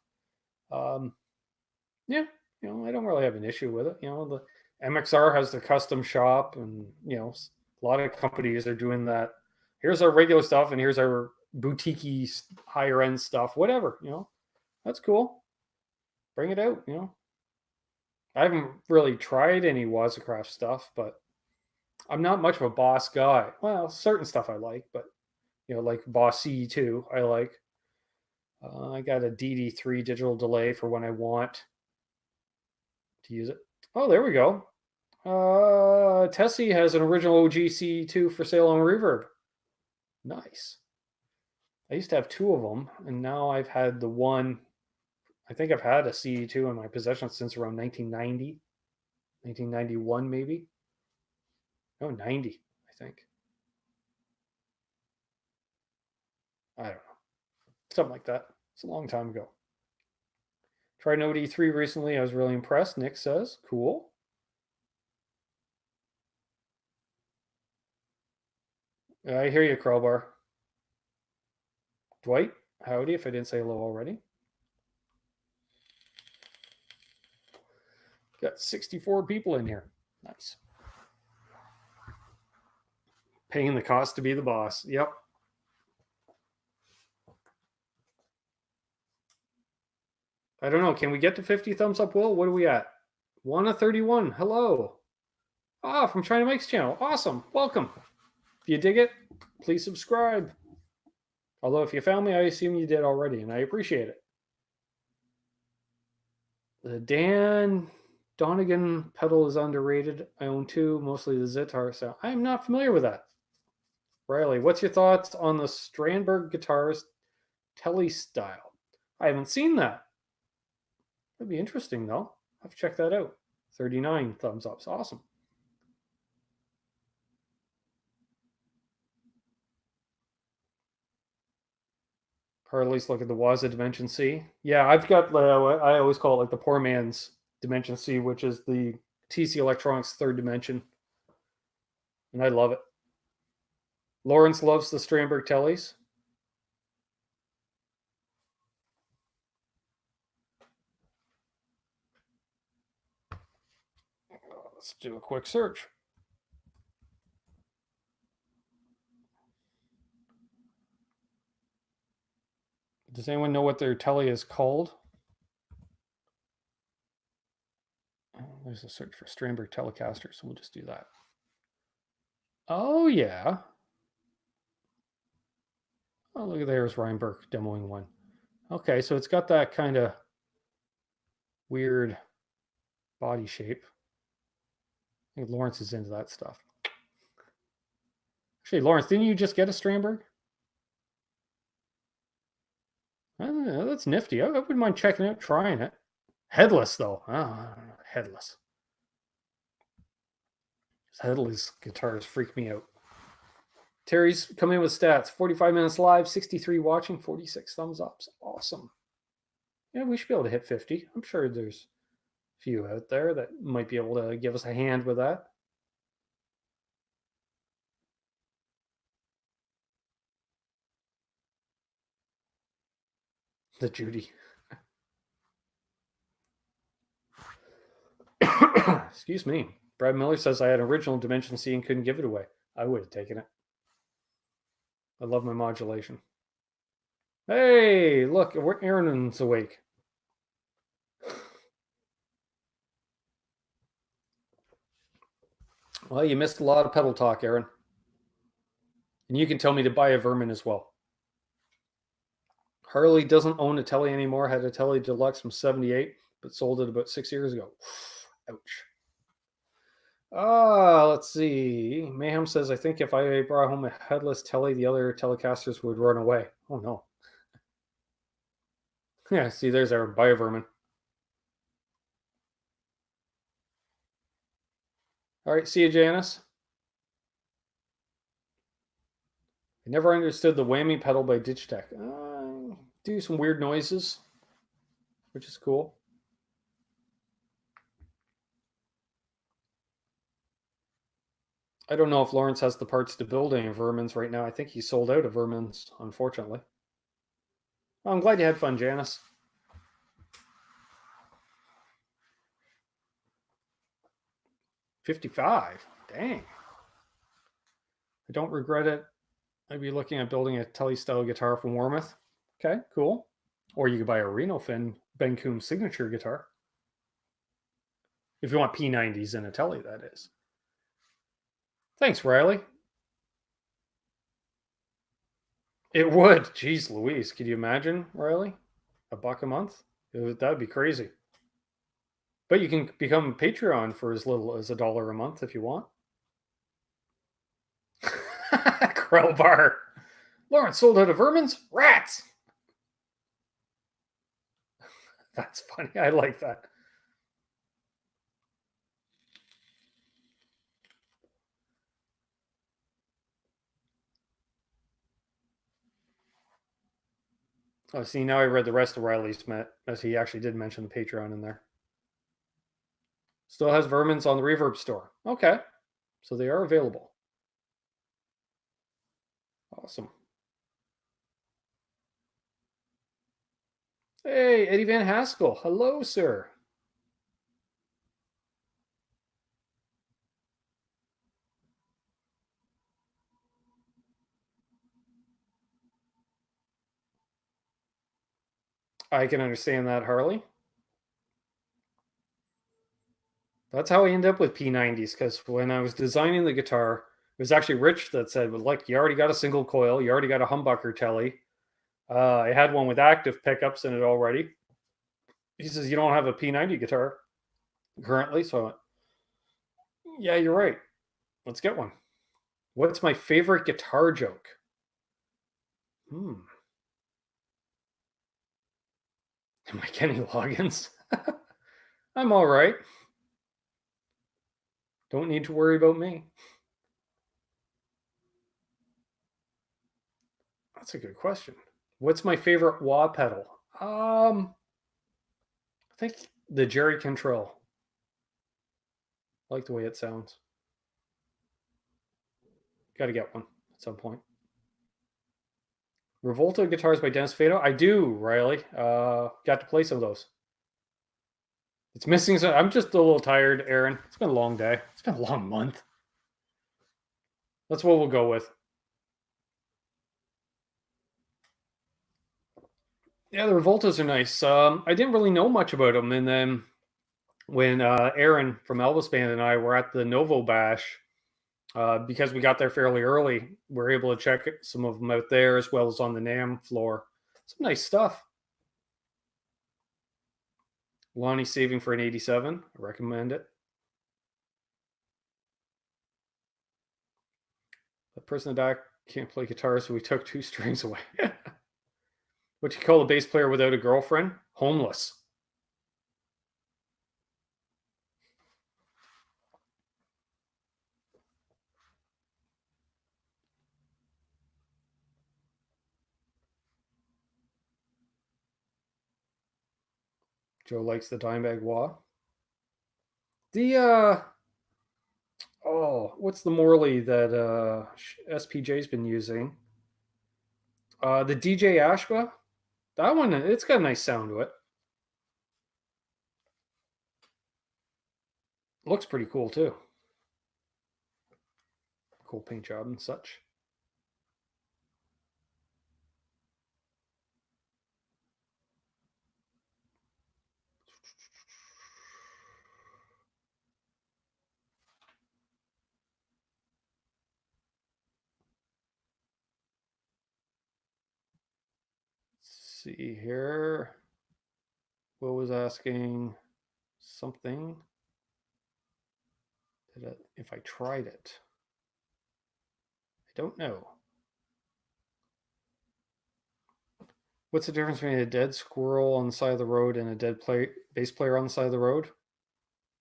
Speaker 1: Yeah, I don't really have an issue with it. The MXR has the custom shop, and a lot of companies are doing that. Here's our regular stuff, and here's our boutique higher end stuff. Whatever, that's cool. Bring it out. I haven't really tried any Wazacraft stuff, but I'm not much of a Boss guy. Well, certain stuff I like, but like Boss CE2, I like. I got a DD3 digital delay for when I want to use it. Oh, there we go. Tesi has an original OGC2 for sale on Reverb. Nice. I used to have two of them, and now I've had the one. I think I've had a CE2 in my possession since around 1990, 1991 maybe. No, 90, I think. I don't know. Something like that. It's a long time ago. Tried an OD3 recently. I was really impressed. Nick says, cool. I hear you, Crowbar. Dwight, howdy, if I didn't say hello already. Got 64 people in here. Nice. Paying the cost to be the boss. Yep. I don't know. Can we get to 50 thumbs up, Will? What are we at? 1 of 31. Hello. Ah, from China Mike's channel. Awesome. Welcome. If you dig it, please subscribe. Although if you found me, I assume you did already, and I appreciate it. The Dan Donegan pedal is underrated. I own two, mostly the Zitar sound. I am not familiar with that. Riley, what's your thoughts on the Strandberg guitars Tele style? I haven't seen that. That'd be interesting, though. I'll have to check that out. 39 thumbs ups. Awesome. Or at least look at the Waza Dimension C. Yeah, I've got, I always call it like the poor man's Dimension C, which is the TC Electronics third dimension. And I love it. Lawrence loves the Strandberg Teles. Let's do a quick search. Does anyone know what their telly is called? Oh, there's a search for Stramberg Telecaster, so we'll just do that. Oh, yeah. Oh, look, there's Ryan Burke demoing one. Okay, so it's got that kind of weird body shape. I think Lawrence is into that stuff. Actually, Lawrence, didn't you just get a Stramberg? I don't know, that's nifty. I wouldn't mind checking it out, trying it. Headless, though. Oh, headless. Headless guitars freak me out. Terry's coming in with stats. 45 minutes live, 63 watching, 46 thumbs ups. Awesome. Yeah, we should be able to hit 50. I'm sure there's a few out there that might be able to give us a hand with that. The Judy. Excuse me. Brad Miller says I had original Dimension C and couldn't give it away. I would have taken it. I love my modulation. Hey, look, Aaron's awake. Well, you missed a lot of pedal talk, Aaron. And you can tell me to buy a Vermin as well. Harley doesn't own a Telly anymore. Had a Telly Deluxe from 78, but sold it about 6 years ago. Ouch. Let's see. Mayhem says, I think if I brought home a headless Telly, the other Telecasters would run away. Oh, no. Yeah, see, there's our Biovermin. All right, see you, Janice. I never understood the whammy pedal by Digitech. Do some weird noises, which is cool. I don't know if Lawrence has the parts to build any Vermins right now. I think he's sold out of Vermins, unfortunately. Well, I'm glad you had fun, Janice. $55. Dang. I don't regret it. I'd be looking at building a Telly-style guitar from Warmouth. Okay, cool. Or you could buy a Reno Fin Ben Coombs signature guitar. If you want P90s in a Telly, that is. Thanks, Riley. It would. Jeez Louise. Could you imagine, Riley? $1 a month? That'd be crazy. But you can become Patreon for as little as $1 a month if you want. Crowbar. Lawrence sold out of Vermins? Rats! That's funny. I like that. Oh, see, now I read the rest of Riley's as he actually did mention the Patreon in there. Still has Vermins on the Reverb store. Okay. So they are available. Awesome. Hey, Eddie Van Haskell. Hello, sir. I can understand that, Harley. That's how I end up with P90s, because when I was designing the guitar, it was actually Rich that said, well, like, you already got a single coil, you already got a humbucker Telly. I had one with active pickups in it already. He says, you don't have a P90 guitar currently? So I went, yeah, you're right. Let's get one. What's my favorite guitar joke? Am I Kenny Loggins? I'm all right. Don't need to worry about me. That's a good question. What's my favorite wah pedal? I think the Jerry Cantrell. I like the way it sounds. Got to get one at some point. Revolta guitars by Dennis Fado. I do, Riley. Got to play some of those. It's missing. I'm just a little tired, Aaron. It's been a long day. It's been a long month. That's what we'll go with. Yeah, the Revoltas are nice. I didn't really know much about them, and then when Aaron from Elvis Band and I were at the Novo Bash, because we got there fairly early, we were able to check some of them out there as well as on the NAMM floor. Some nice stuff. Lonnie's saving for an 87. I recommend it. The person in the back can't play guitar, so we took 2 strings away. What you call a bass player without a girlfriend? Homeless. Joe likes the Dimebag Wah. The what's the Morley that SPJ's been using? The DJ Ashba. That one, it's got a nice sound to it. Looks pretty cool too. Cool paint job and such. Let's see here. Will was asking something. If I tried it. I don't know. What's the difference between a dead squirrel on the side of the road and a dead bass player on the side of the road?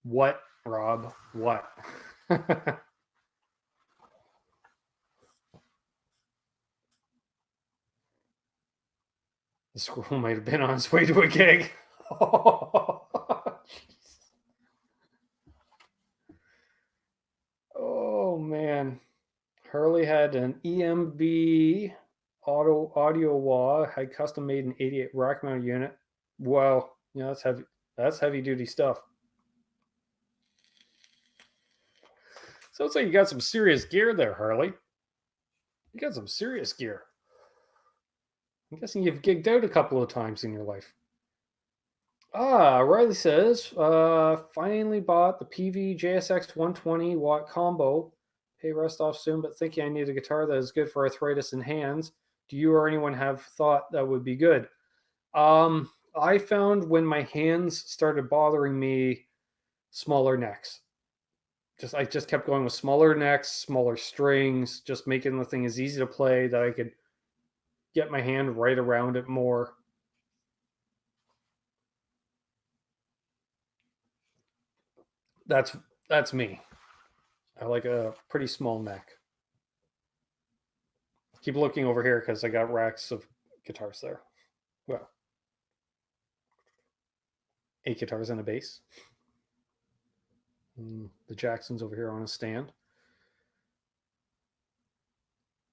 Speaker 1: What, Rob? What? The squirrel might have been on his way to a gig. Oh man. Harley had an EMB audio wah, had custom made an 88 rack mounted unit. Wow, yeah, that's heavy. That's heavy duty stuff. Sounds like you got some serious gear there, Harley. You got some serious gear. I'm guessing you've gigged out a couple of times in your life. Riley says, finally bought the PV JSX 120 watt combo. Pay rest off soon, but thinking I need a guitar that is good for arthritis in hands. Do you or anyone have thought that would be good? I found when my hands started bothering me, smaller necks. I just kept going with smaller necks, smaller strings, just making the thing as easy to play that I could get my hand right around it more. That's me. I like a pretty small neck. Keep looking over here because I got racks of guitars there. Well, 8 guitars and a bass. The Jackson's over here on a stand.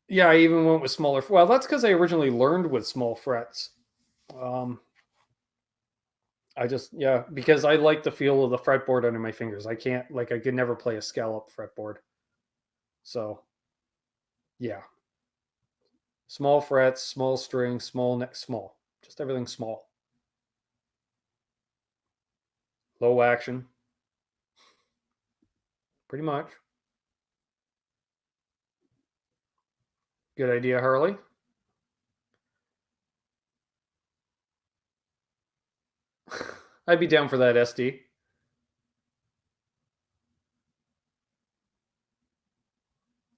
Speaker 1: Yeah, I even went with smaller. Well, that's because I originally learned with small frets. Because I like the feel of the fretboard under my fingers. I could never play a scallop fretboard. So, yeah. Small frets, small strings, small neck, small. Just everything small. Low action. Pretty much. Good idea, Harley. I'd be down for that, SD.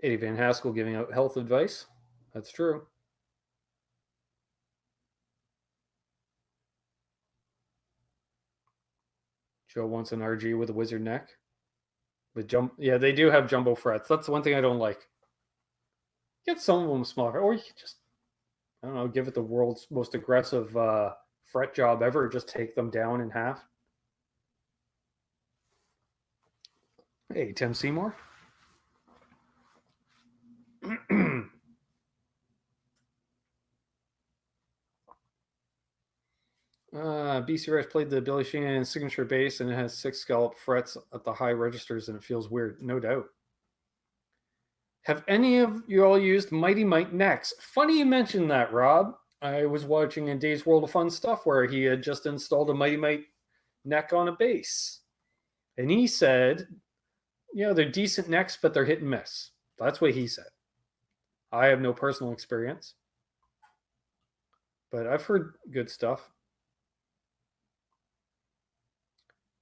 Speaker 1: Eddie Van Haskell giving out health advice. That's true. Joe wants an RG with a wizard neck. Yeah, they do have jumbo frets. That's the one thing I don't like. Get some of them smaller, or you can just, I don't know, give it the world's most aggressive fret job ever. Just take them down in half. Hey, Tim Seymour. BC Rush played the Billy Sheehan signature bass, and it has 6 scallop frets at the high registers, and it feels weird. No doubt. Have any of you all used Mighty Mite necks? Funny you mentioned that, Rob. I was watching a Dave's World of Fun stuff where he had just installed a Mighty Mite neck on a bass. And he said, they're decent necks, but they're hit and miss. That's what he said. I have no personal experience, but I've heard good stuff.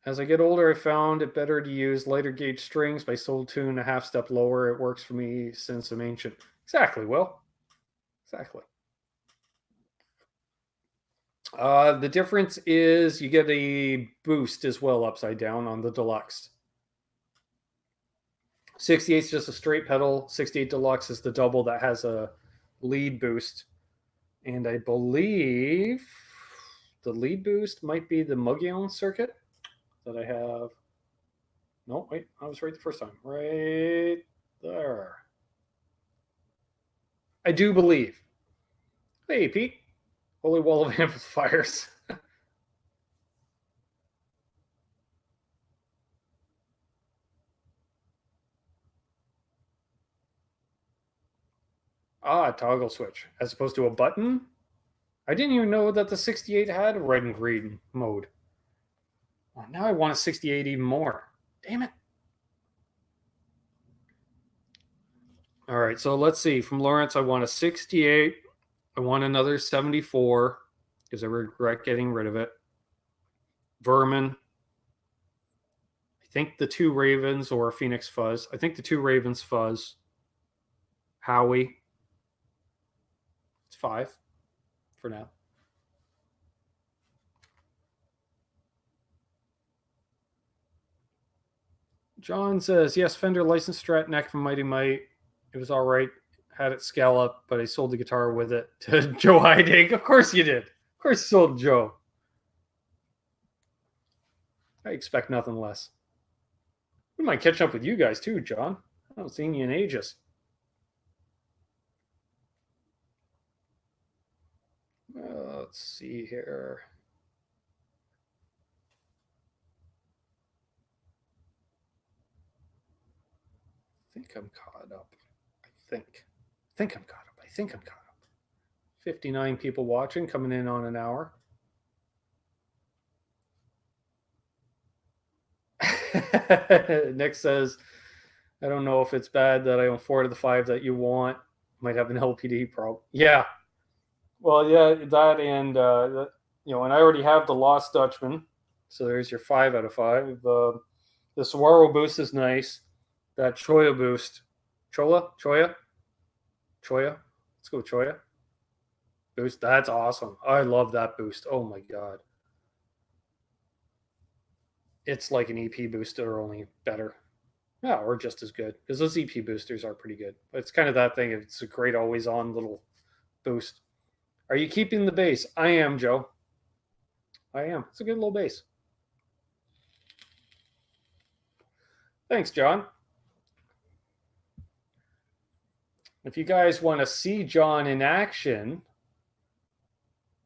Speaker 1: As I get older, I found it better to use lighter gauge strings by soul tune a half step lower. It works for me since I'm ancient. Exactly, Will. Exactly. The difference is you get a boost as well upside down on the Deluxe. 68 is just a straight pedal. 68 Deluxe is the double that has a lead boost. And I believe the lead boost might be the Mugion circuit that I have. No, wait, I was right the first time. Right there. I do believe. Hey, Pete. Holy wall of amplifiers. Toggle switch as opposed to a button. I didn't even know that the 68 had a red and green mode. Well, now I want a 68 even more. Damn it. All right, so let's see. From Lawrence, I want a 68. I want another 74 because I regret getting rid of it. Vermin. I think the 2 Ravens or Phoenix Fuzz. I think the 2 Ravens Fuzz. Howie. It's 5 for now. John says, yes, Fender licensed Strat neck from Mighty Mite. It was all right. Had it scale up, but I sold the guitar with it to Joe Heidig. Of course you did. Of course you sold Joe. I expect nothing less. We might catch up with you guys too, John. I haven't seen you in ages. Let's see here. I think I'm caught up. I think I'm caught up. 59 people watching, coming in on an hour. Nick says, I don't know if it's bad that I own 4 of the 5 that you want. Might have an LPD problem. Yeah. Well, yeah, that and, and I already have the Lost Dutchman. So there's your 5 out of 5. The Saguaro boost is nice. That Choya boost. Choya? Let's go with Choya. Boost. That's awesome. I love that boost. Oh my God. It's like an EP booster, only better. Yeah, or just as good. Because those EP boosters are pretty good. But it's kind of that thing. It's a great always on little boost. Are you keeping the bass? I am, Joe. I am. It's a good little bass. Thanks, John. If you guys want to see John in action,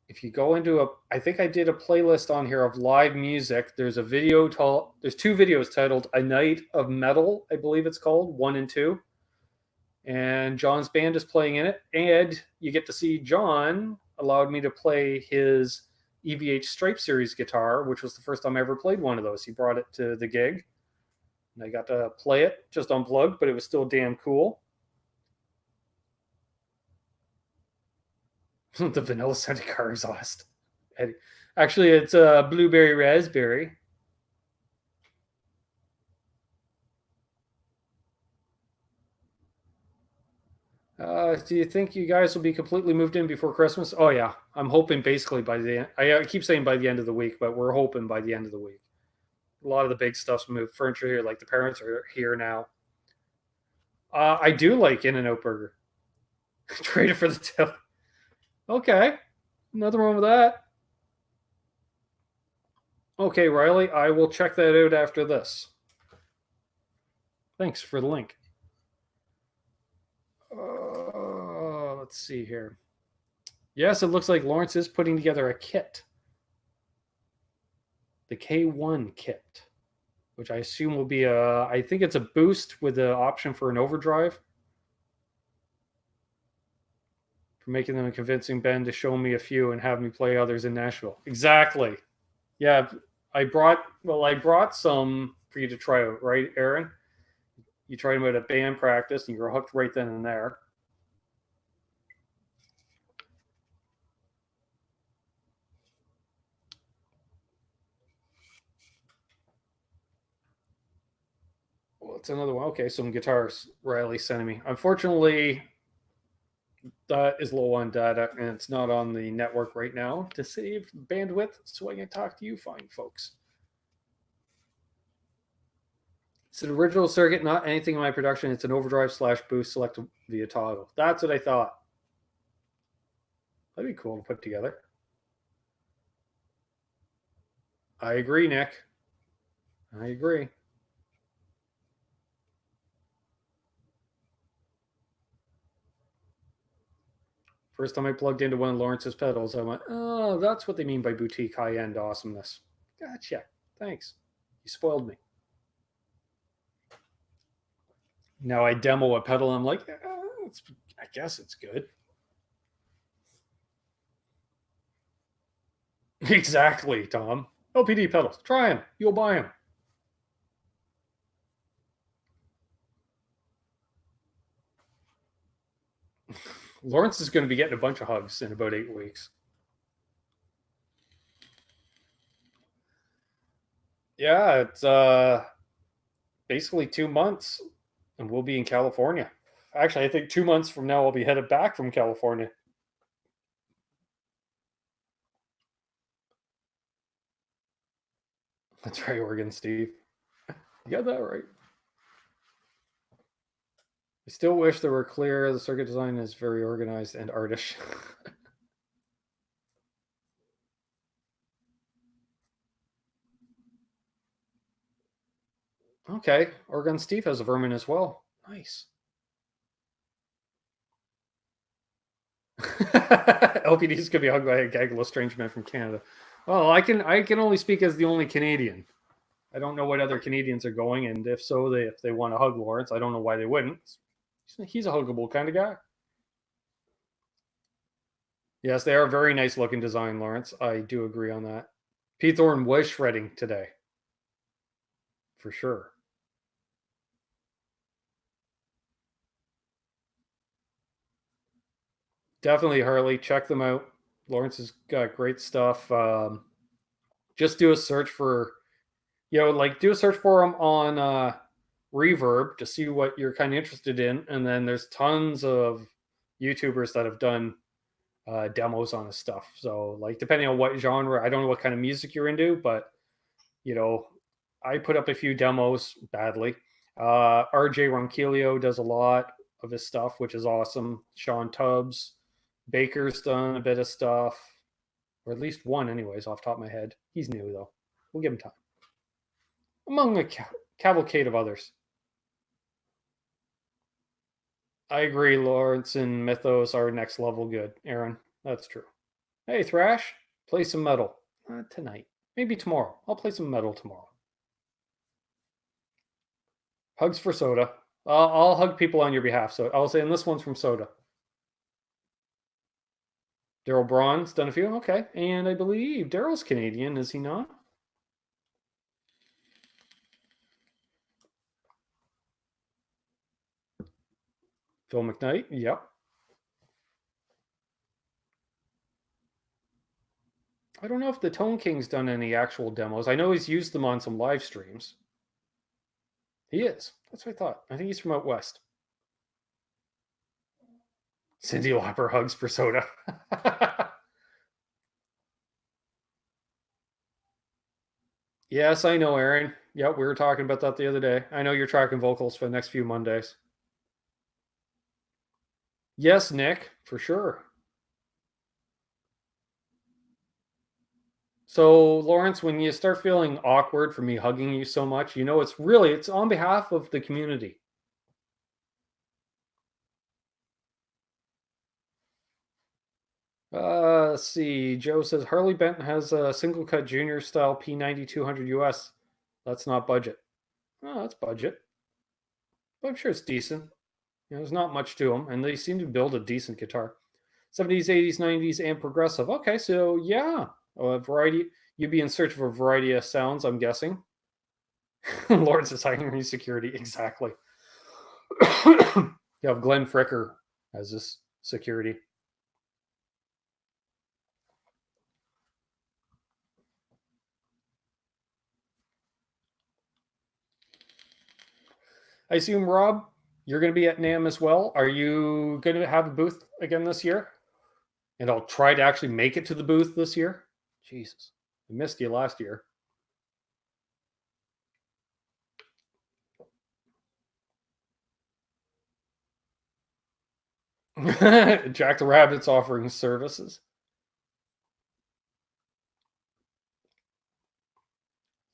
Speaker 1: if you go into I think I did a playlist on here of live music. There's a video there's 2 videos titled A Night of Metal, I believe it's called, 1 and 2. And John's band is playing in it. And you get to see John allowed me to play his EVH Stripe Series guitar, which was the first time I ever played one of those. He brought it to the gig. And I got to play it just unplugged, but it was still damn cool. The vanilla scented car exhaust. Actually, it's a blueberry raspberry. Do you think you guys will be completely moved in before Christmas? Oh yeah, I'm hoping basically by the end. I keep saying by the end of the week, but we're hoping by the end of the week. A lot of the big stuff's moved. Furniture here, like the parents are here now. I do like In-N-Out Burger. Trade it for the tail. Okay, nothing wrong with that. Okay, Riley, I will check that out after this. Thanks for the link. Let's see here. Yes, it looks like Lawrence is putting together a kit. the K1 kit, which I assume will be I think it's a boost with the option for an overdrive. For making them a convincing Ben to show me a few and have me play others in Nashville. Exactly. Yeah, I brought some for you to try out, right, Aaron? You tried them at a band practice and you were hooked right then and there. Well, it's another one. Okay, some guitars Riley's sending me. Unfortunately, that is low on data and it's not on the network right now to save bandwidth so I can talk to you fine folks. It's an original circuit, not anything in my production. It's an overdrive / boost selected via toggle. That's what I thought. That'd be cool to put together. I agree, Nick. I agree. First time I plugged into one of Lawrence's pedals, I went, oh, that's what they mean by boutique high-end awesomeness. Gotcha. Thanks. You spoiled me. Now I demo a pedal, and I'm like, I guess it's good. Exactly, Tom. LPD pedals. Try them. You'll buy them. Lawrence is going to be getting a bunch of hugs in about 8 weeks. Yeah, it's basically 2 months, and we'll be in California. Actually, I think 2 months from now, I'll be headed back from California. That's right, Oregon Steve. You got that right. I still wish there were clear. The circuit design is very organized and artish. Okay, Oregon Steve has a vermin as well. Nice. LPD's gonna be hugged by a gaggle of strange men from Canada. Well, I can only speak as the only Canadian. I don't know what other Canadians are going, and if so, if they want to hug Lawrence, I don't know why they wouldn't. He's a huggable kind of guy. Yes, they are a very nice looking design, Lawrence. I do agree on that. Pete Thorne was shredding today, for sure. Definitely, Harley. Check them out. Lawrence has got great stuff. Just do a search for, do a search for them on Reverb to see what you're kind of interested in, and then there's tons of YouTubers that have done demos on his stuff. So, like, depending on what genre, I don't know what kind of music you're into, but I put up a few demos badly. RJ Ronquillo does a lot of his stuff, which is awesome. Sean Tubbs, Baker's done a bit of stuff, or at least one, anyways, off the top of my head. He's new though. We'll give him time. Among a cavalcade of others. I agree. Lawrence and Mythos are next level good, Aaron. That's true. Hey, Thrash, play some metal. Tonight. Maybe tomorrow. I'll play some metal tomorrow. Hugs for Soda. I'll hug people on your behalf. So I'll say, and this one's from Soda. Daryl Braun's done a few. Okay. And I believe Daryl's Canadian, is he not? Phil McKnight. Yep. I don't know if the Tone King's done any actual demos. I know he's used them on some live streams. He is. That's what I thought. I think he's from out west. Cindy Lauper hugs for Soda. Yes, I know, Aaron. Yep, we were talking about that the other day. I know you're tracking vocals for the next few Mondays. Yes, Nick, for sure. So, Lawrence, when you start feeling awkward for me hugging you so much, it's on behalf of the community. Let's see. Joe says Harley Benton has a single cut junior style P90 200 US. That's not budget. Oh, that's budget. But I'm sure it's decent. There's not much to them, and they seem to build a decent guitar. 70s, 80s, 90s, and progressive. Okay, so yeah, a variety. You'd be in search of a variety of sounds, I'm guessing. Lawrence is hiring security. Exactly. You have Glenn Fricker as this security. I assume, Rob, you're going to be at NAMM as well. Are you going to have a booth again this year? And I'll try to actually make it to the booth this year. Jesus, I missed you last year. Jack the Rabbit's offering services.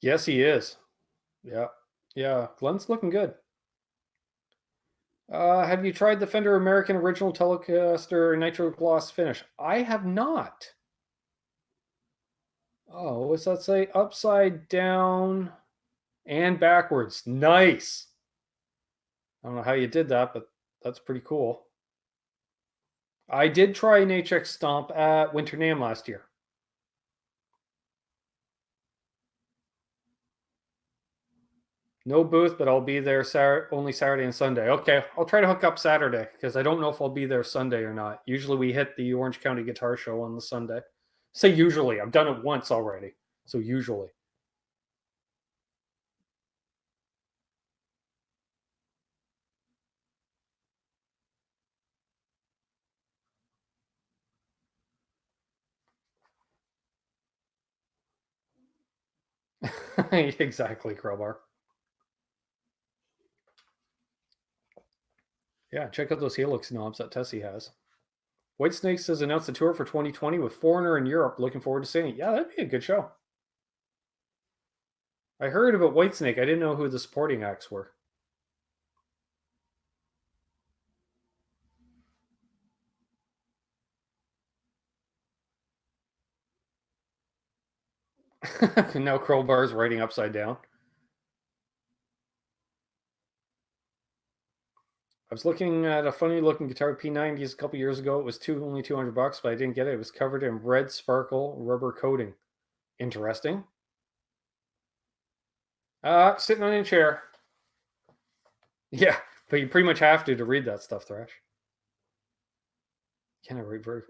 Speaker 1: Yes, he is. Yeah. Yeah. Glenn's looking good. Have you tried the Fender American Original Telecaster Nitro Gloss finish? I have not. Oh, what's that say? Upside down and backwards. Nice. I don't know how you did that, but that's pretty cool. I did try an HX Stomp at Winter NAMM last year. No booth, but I'll be there only Saturday and Sunday. Okay, I'll try to hook up Saturday because I don't know if I'll be there Sunday or not. Usually we hit the Orange County Guitar Show on the Sunday. Say usually. I've done it once already. So usually. Exactly, Crowbar. Yeah, check out those Helix knobs that Tesi has. Whitesnakes has announced a tour for 2020 with Foreigner in Europe. Looking forward to seeing it. Yeah, that'd be a good show. I heard about Whitesnake. I didn't know who the supporting acts were. Now Crowbar's writing upside down. I was looking at a funny looking guitar P90s a couple years ago. It was only $200, but I didn't get it. It was covered in red sparkle rubber coating. Interesting. Sitting on a chair. Yeah, but you pretty much have to read that stuff, Thrash. Can I read very?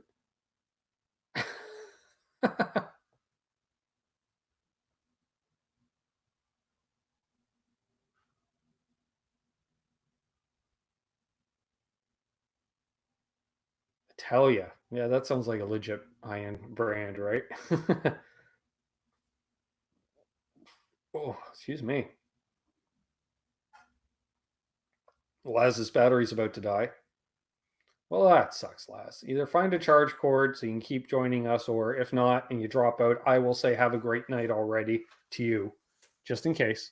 Speaker 1: Italia. Yeah, that sounds like a legit high-end brand, right? Oh, excuse me. Laz's battery's about to die. Well, that sucks, Laz. Either find a charge cord so you can keep joining us, or if not, and you drop out, I will say have a great night already to you, just in case.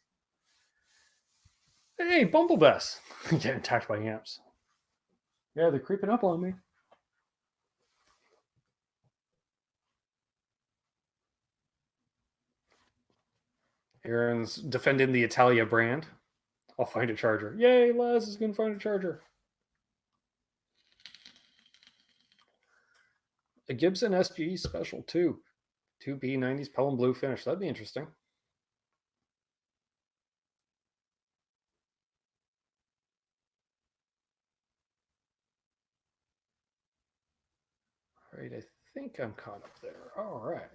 Speaker 1: Hey, Bumblebess! Getting attacked by amps. Yeah, they're creeping up on me. Aaron's defending the Italia brand. I'll find a charger. Yay, Laz is going to find a charger. A Gibson SG Special 2. 2B90s Pelham Blue finish. That'd be interesting. All right, I think I'm caught up there. All right.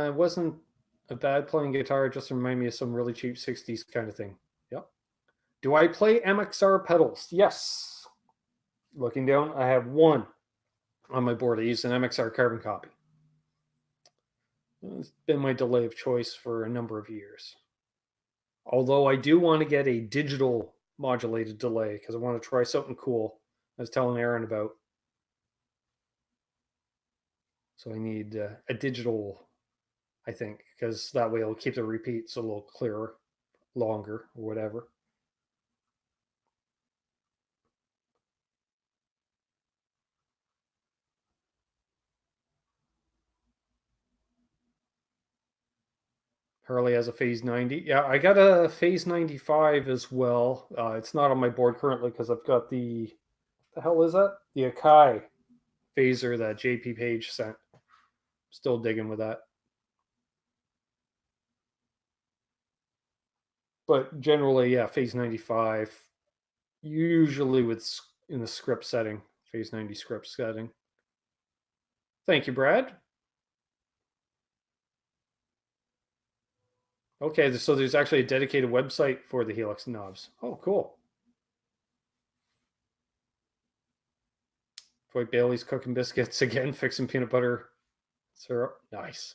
Speaker 1: It wasn't a bad playing guitar. It just reminded me of some really cheap 60s kind of thing. Yep. Do I play MXR pedals? Yes. Looking down, I have one on my board. I use an MXR carbon copy. It's been my delay of choice for a number of years. Although I do want to get a digital modulated delay because I want to try something cool. I was telling Aaron about. So I need a digital, I think, because that way it'll keep the repeats a little clearer, longer, or whatever. Harley has a Phase 90. Yeah, I got a Phase 95 as well. It's not on my board currently because I've got the hell is that? The Akai phaser that JP Page sent. Still digging with that. But generally, yeah, Phase 95. Usually in the script setting, Phase 90 script setting. Thank you, Brad. Okay, so there's actually a dedicated website for the Helix knobs. Oh, cool. Dwight Bailey's cooking biscuits again, fixing peanut butter syrup. Nice.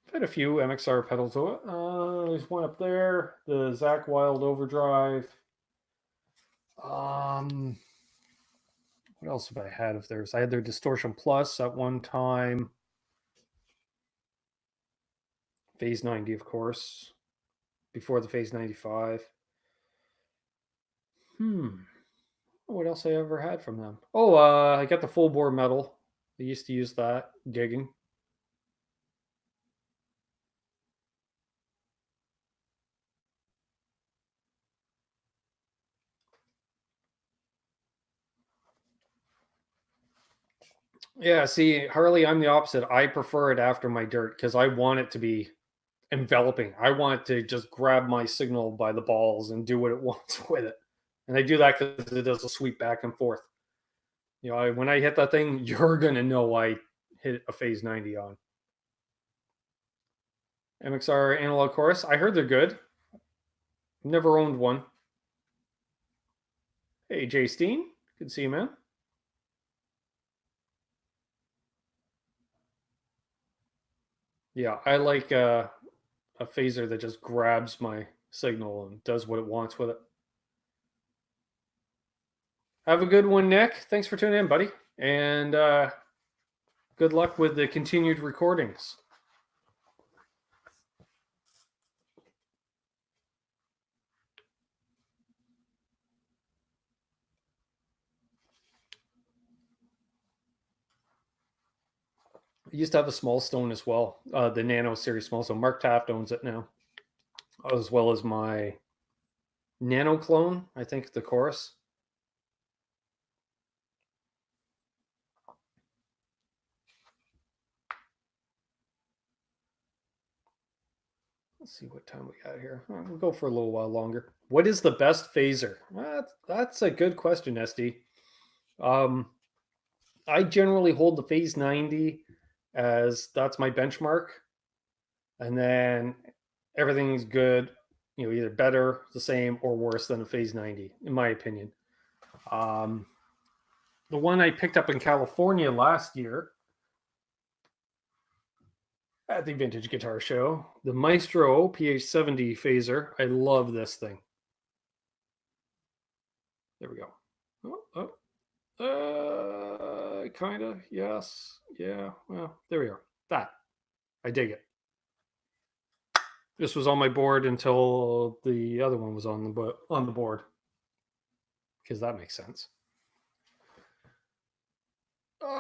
Speaker 1: I've had a few MXR pedals to it. There's one up there, the Zach Wild overdrive. What else have I had of theirs? I had their Distortion Plus at one time. Phase 90, of course, before the Phase 95. What else I ever had from them? Oh, I got the full bore metal. I used to use that gigging. Yeah, see, Harley, I'm the opposite. I prefer it after my dirt because I want it to be enveloping. I want it to just grab my signal by the balls and do what it wants with it. And I do that because it does a sweep back and forth. You know, when I hit that thing, you're going to know I hit a Phase 90 on. MXR Analog Chorus. I heard they're good. Never owned one. Hey, Jay Steen. Good to see you, man. Yeah, I like a phaser that just grabs my signal and does what it wants with it. Have a good one, Nick. Thanks for tuning in, buddy. And good luck with the continued recordings. I used to have a small stone as well, the Nano Series small stone. Mark Taft owns it now, as well as my Nano clone, I think, the Chorus. Let's see what time we got here. We'll go for a little while longer. What is the best phaser? That's a good question, SD. I generally hold the Phase 90 as that's my benchmark. And then everything's good, you know, either better, the same, or worse than a Phase 90, in my opinion. The one I picked up in California last year at the Vintage Guitar Show, the Maestro PH70 phaser. I love this thing. There we go. Kind of, yes. Yeah, well, there we are. That. I dig it. This was on my board until the other one was on the board. Because that makes sense.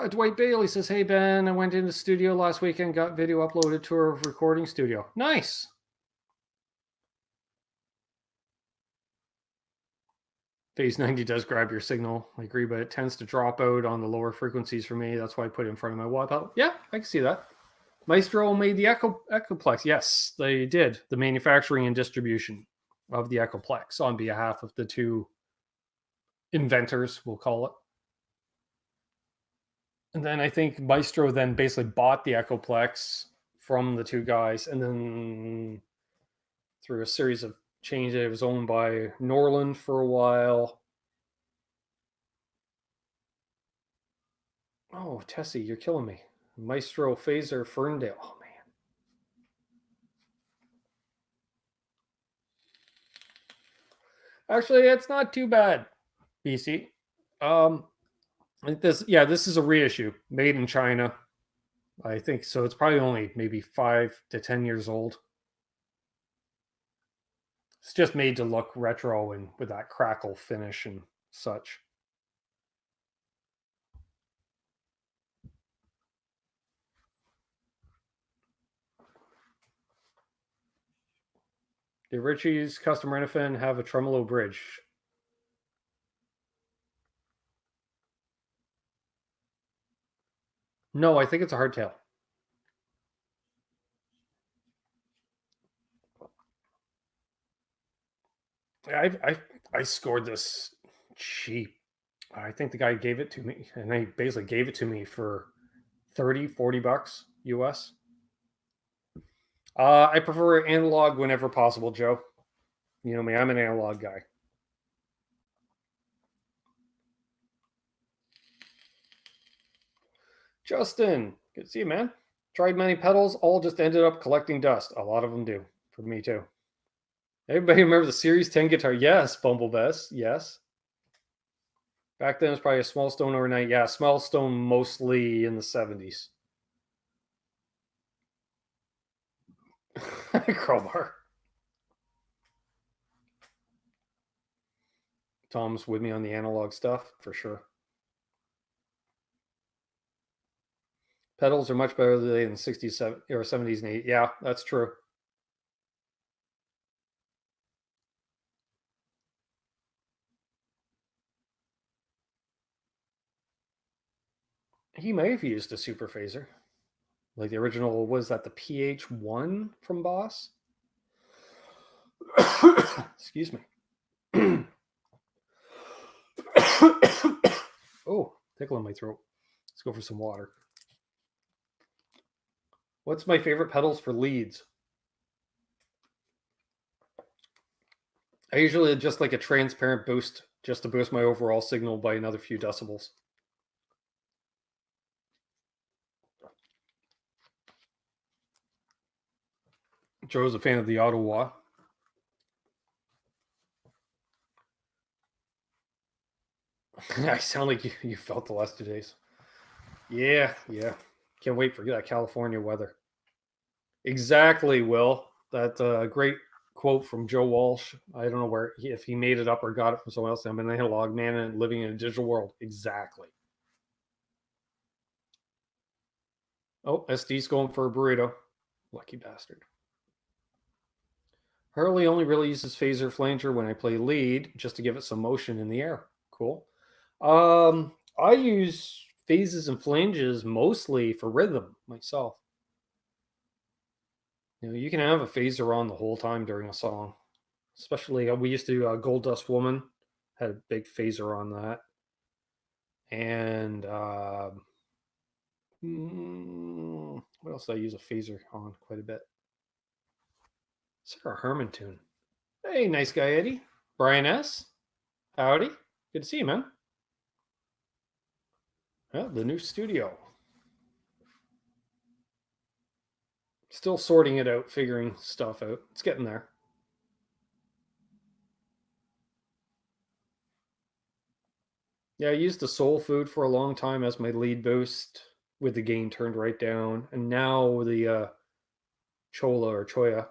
Speaker 1: Dwight Bailey says, "Hey Ben, I went into the studio last weekend, got video uploaded to our recording studio. Nice." Phase 90 does grab your signal. I agree, but it tends to drop out on the lower frequencies for me. That's why I put it in front of my wah pedal. Yeah, I can see that. Maestro made the Echoplex. Yes, they did. The manufacturing and distribution of the Echoplex on behalf of the two inventors, we'll call it. And then I think Maestro then basically bought the Echoplex from the two guys, and then through a series of changes, it was owned by Norland for a while. Oh, Tesi, you're killing me. Maestro Phaser Ferndale. Oh, man. Actually, it's not too bad, BC. This is a reissue made in China. I think so. It's probably only maybe 5 to 10 years old. It's just made to look retro and with that crackle finish and such. Did Richie's custom Reno Fin have a tremolo bridge? No, I think it's a hardtail. I scored this cheap. I think the guy gave it to me, and he basically gave it to me for 30, 40 bucks US. I prefer analog whenever possible, Joe. You know me, I'm an analog guy. Justin, good to see you, man. Tried many pedals, all just ended up collecting dust. A lot of them do. For me, too. Everybody remember the Series 10 guitar? Yes, Bumblebest. Yes. Back then, it was probably a small stone overnight. Yeah, small stone mostly in the 70s. Crowbar. Tom's with me on the analog stuff, for sure. Pedals are much better than in the 60s or 70s and 80s. Yeah, that's true. He may have used a super phaser. Like the original, was that the PH1 from Boss? Excuse me. Oh, tickling my throat. Let's go for some water. What's my favorite pedals for leads? I usually just like a transparent boost just to boost my overall signal by another few decibels. Joe's a fan of the Ottawa. I sound like you felt the last 2 days. Yeah. Can't wait for that California weather. Exactly, Will. That great quote from Joe Walsh. I don't know if he made it up or got it from someone else. I'm an analog man and living in a digital world. Exactly. Oh, SD's going for a burrito. Lucky bastard. Hurley only really uses phaser flanger when I play lead, just to give it some motion in the air. Cool. I use phases and flanges mostly for rhythm myself. You know, you can have a phaser on the whole time during a song. Especially, we used to Gold Dust Woman had a big phaser on that, and what else did I use a phaser on quite a bit? Sarah Herman tune. Hey, nice guy Eddie. Brian S. Howdy. Good to see you, man. Yeah, the new studio. Still sorting it out, figuring stuff out. It's getting there. Yeah, I used the Soul Food for a long time as my lead boost with the gain turned right down. And now the Chola or Choya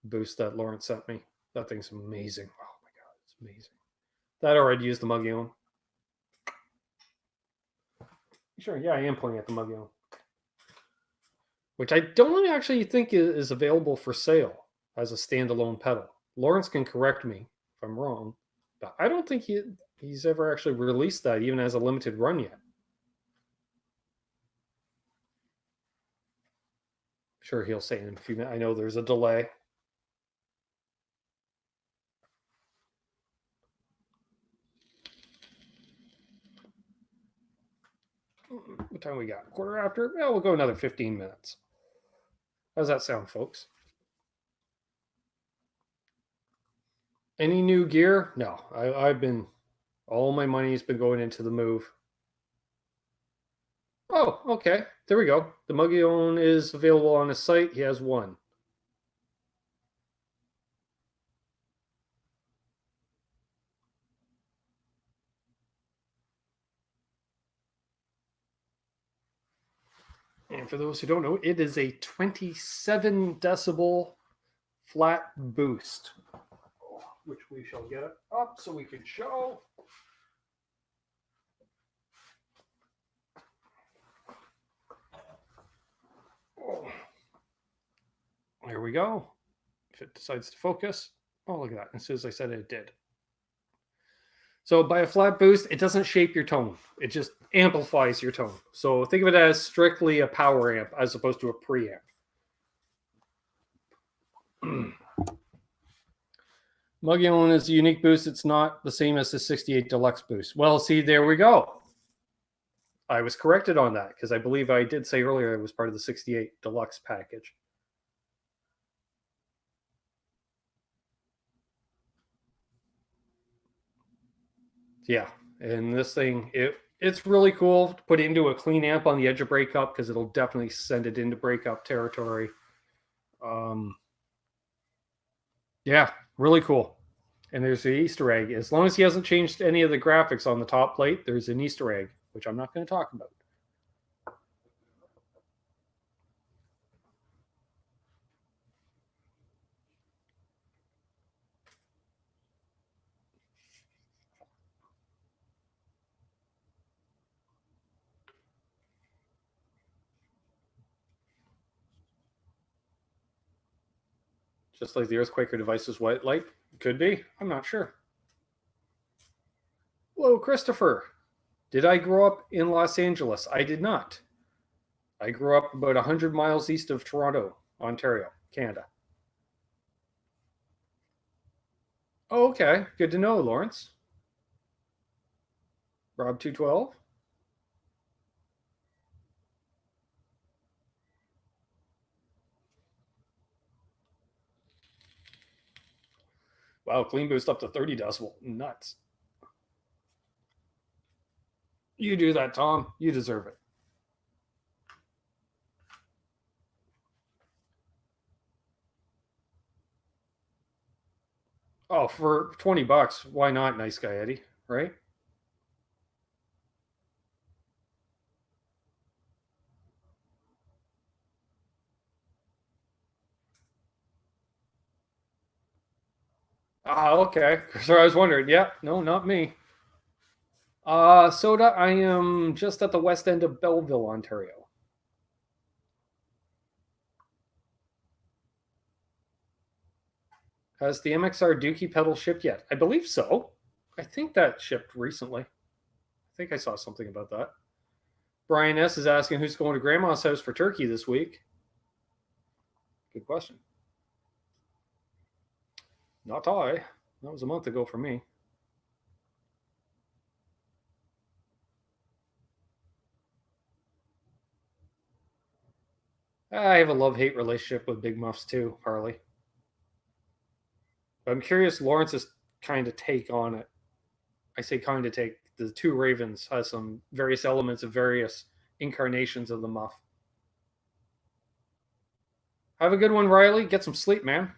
Speaker 1: boost that Lawrence sent me. That thing's amazing. Oh my god, it's amazing. That or I'd use the Mugion. Sure, yeah, I am pointing at the Mugion. Which I don't actually think is available for sale as a standalone pedal. Lawrence can correct me if I'm wrong, but I don't think he's ever actually released that even as a limited run yet. Sure, he'll say in a few minutes. I know there's a delay. What time we got? Quarter after? Well, we'll go another 15 minutes. How's that sound, folks? Any new gear? No, I've been, all my money's been going into the move. Oh, okay. There we go. The Mugion is available on his site. He has one. And for those who don't know, it is a 27 decibel flat boost, which we shall get up so we can show. Oh. There we go. if it decides to focus. Oh, look at that. As soon as I said it did. So by a flat boost, it doesn't shape your tone. It just amplifies your tone. So think of it as strictly a power amp as opposed to a preamp. Modulation is a unique boost. It's not the same as the 68 Deluxe boost. Well, see, there we go. I was corrected on that because I believe I did say earlier it was part of the 68 Deluxe package. Yeah, and this thing, it's really cool to put into a clean amp on the edge of breakup because it'll definitely send it into breakup territory. Yeah, really cool. And there's the Easter egg. As long as he hasn't changed any of the graphics on the top plate, there's an Easter egg, which I'm not going to talk about. Just like the Earthquaker device's white light. Could be. I'm not sure. Hello, Christopher. Did I grow up in Los Angeles? I did not. I grew up about 100 miles east of Toronto, Ontario, Canada. Oh, okay. Good to know, Lawrence. Rob 212. Wow, clean boost up to 30 decibel. Nuts. You do that, Tom. You deserve it. Oh, for 20 bucks, why not, nice guy Eddie, right? Ah, okay. So I was wondering. Yeah, no, not me. Soda, I am just at the west end of Belleville, Ontario. Has the MXR Dookie pedal shipped yet? I believe so. I think that shipped recently. I think I saw something about that. Brian S. is asking who's going to Grandma's house for turkey this week. Good question. Not I. That was a month ago for me. I have a love-hate relationship with Big Muffs too, Harley. But I'm curious Lawrence's kind of take on it. I say kind of take. The Two Ravens has some various elements of various incarnations of the Muff. Have a good one, Riley. Get some sleep, man.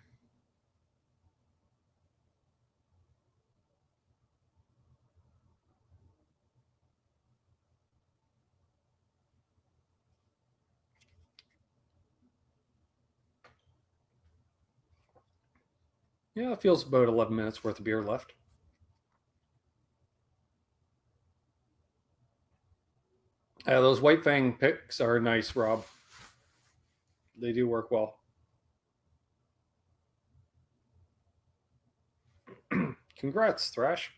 Speaker 1: Yeah, it feels about 11 minutes worth of beer left. Those White Fang picks are nice, Rob. They do work well. Congrats, Thrash.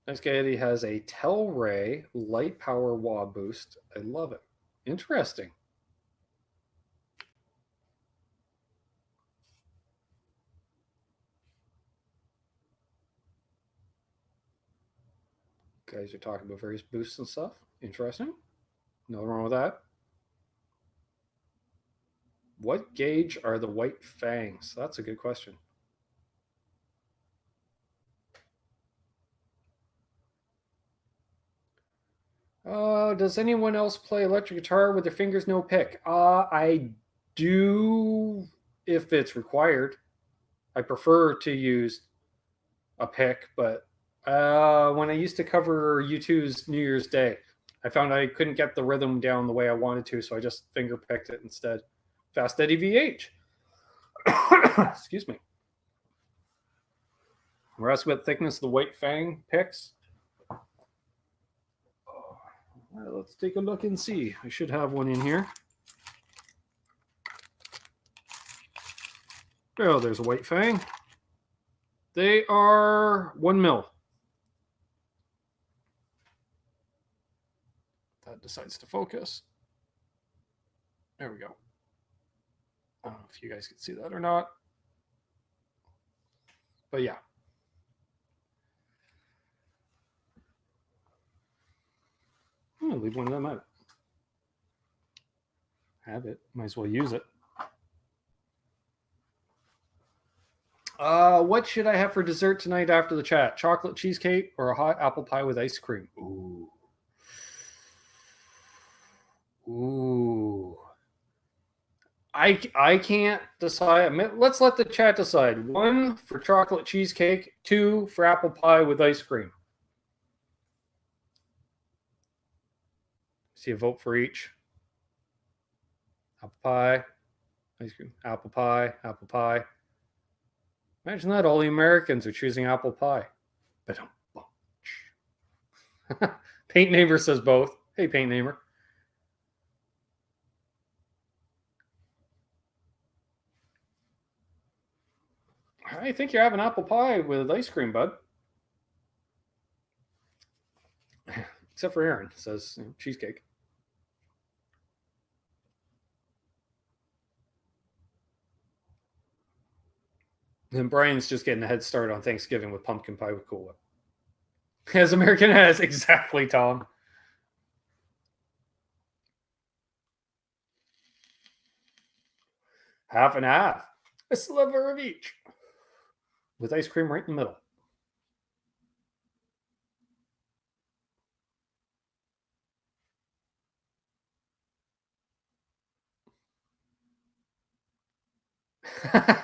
Speaker 1: Nice guy Eddie has a Telray light power wah boost. I love it. Interesting. Guys are talking about various boosts and stuff. Interesting. Nothing wrong with that. What gauge are the White Fangs? That's a good question. Does anyone else play electric guitar with their fingers no pick? I do if it's required. I prefer to use a pick, but when I used to cover U2's New Year's Day, I found I couldn't get the rhythm down the way I wanted to, so I just finger picked it instead. Fast Eddie VH. Excuse me. We're asking about thickness of the White Fang picks. All right, let's take a look and see. I should have one in here. Oh, there's a White Fang. They are 1 mil. That decides to focus. There we go. I don't know if you guys can see that or not. But yeah. I'm going to leave one of them out. Have it. Might as well use it. What should I have for dessert tonight after the chat? Chocolate cheesecake or a hot apple pie with ice cream? Ooh. I can't decide. Let's let the chat decide. 1 for chocolate cheesecake, 2 for apple pie with ice cream. See a vote for each. Apple pie, ice cream, apple pie, apple pie. Imagine that, all the Americans are choosing apple pie. But Paint Neighbor says both. Hey, Paint Neighbor. I think you're having apple pie with ice cream, bud. Except for Aaron, says cheesecake. And Brian's just getting a head start on Thanksgiving with pumpkin pie with Cool Whip. As American as, exactly, Tom. Half and half. A sliver of each. With ice cream right in the middle.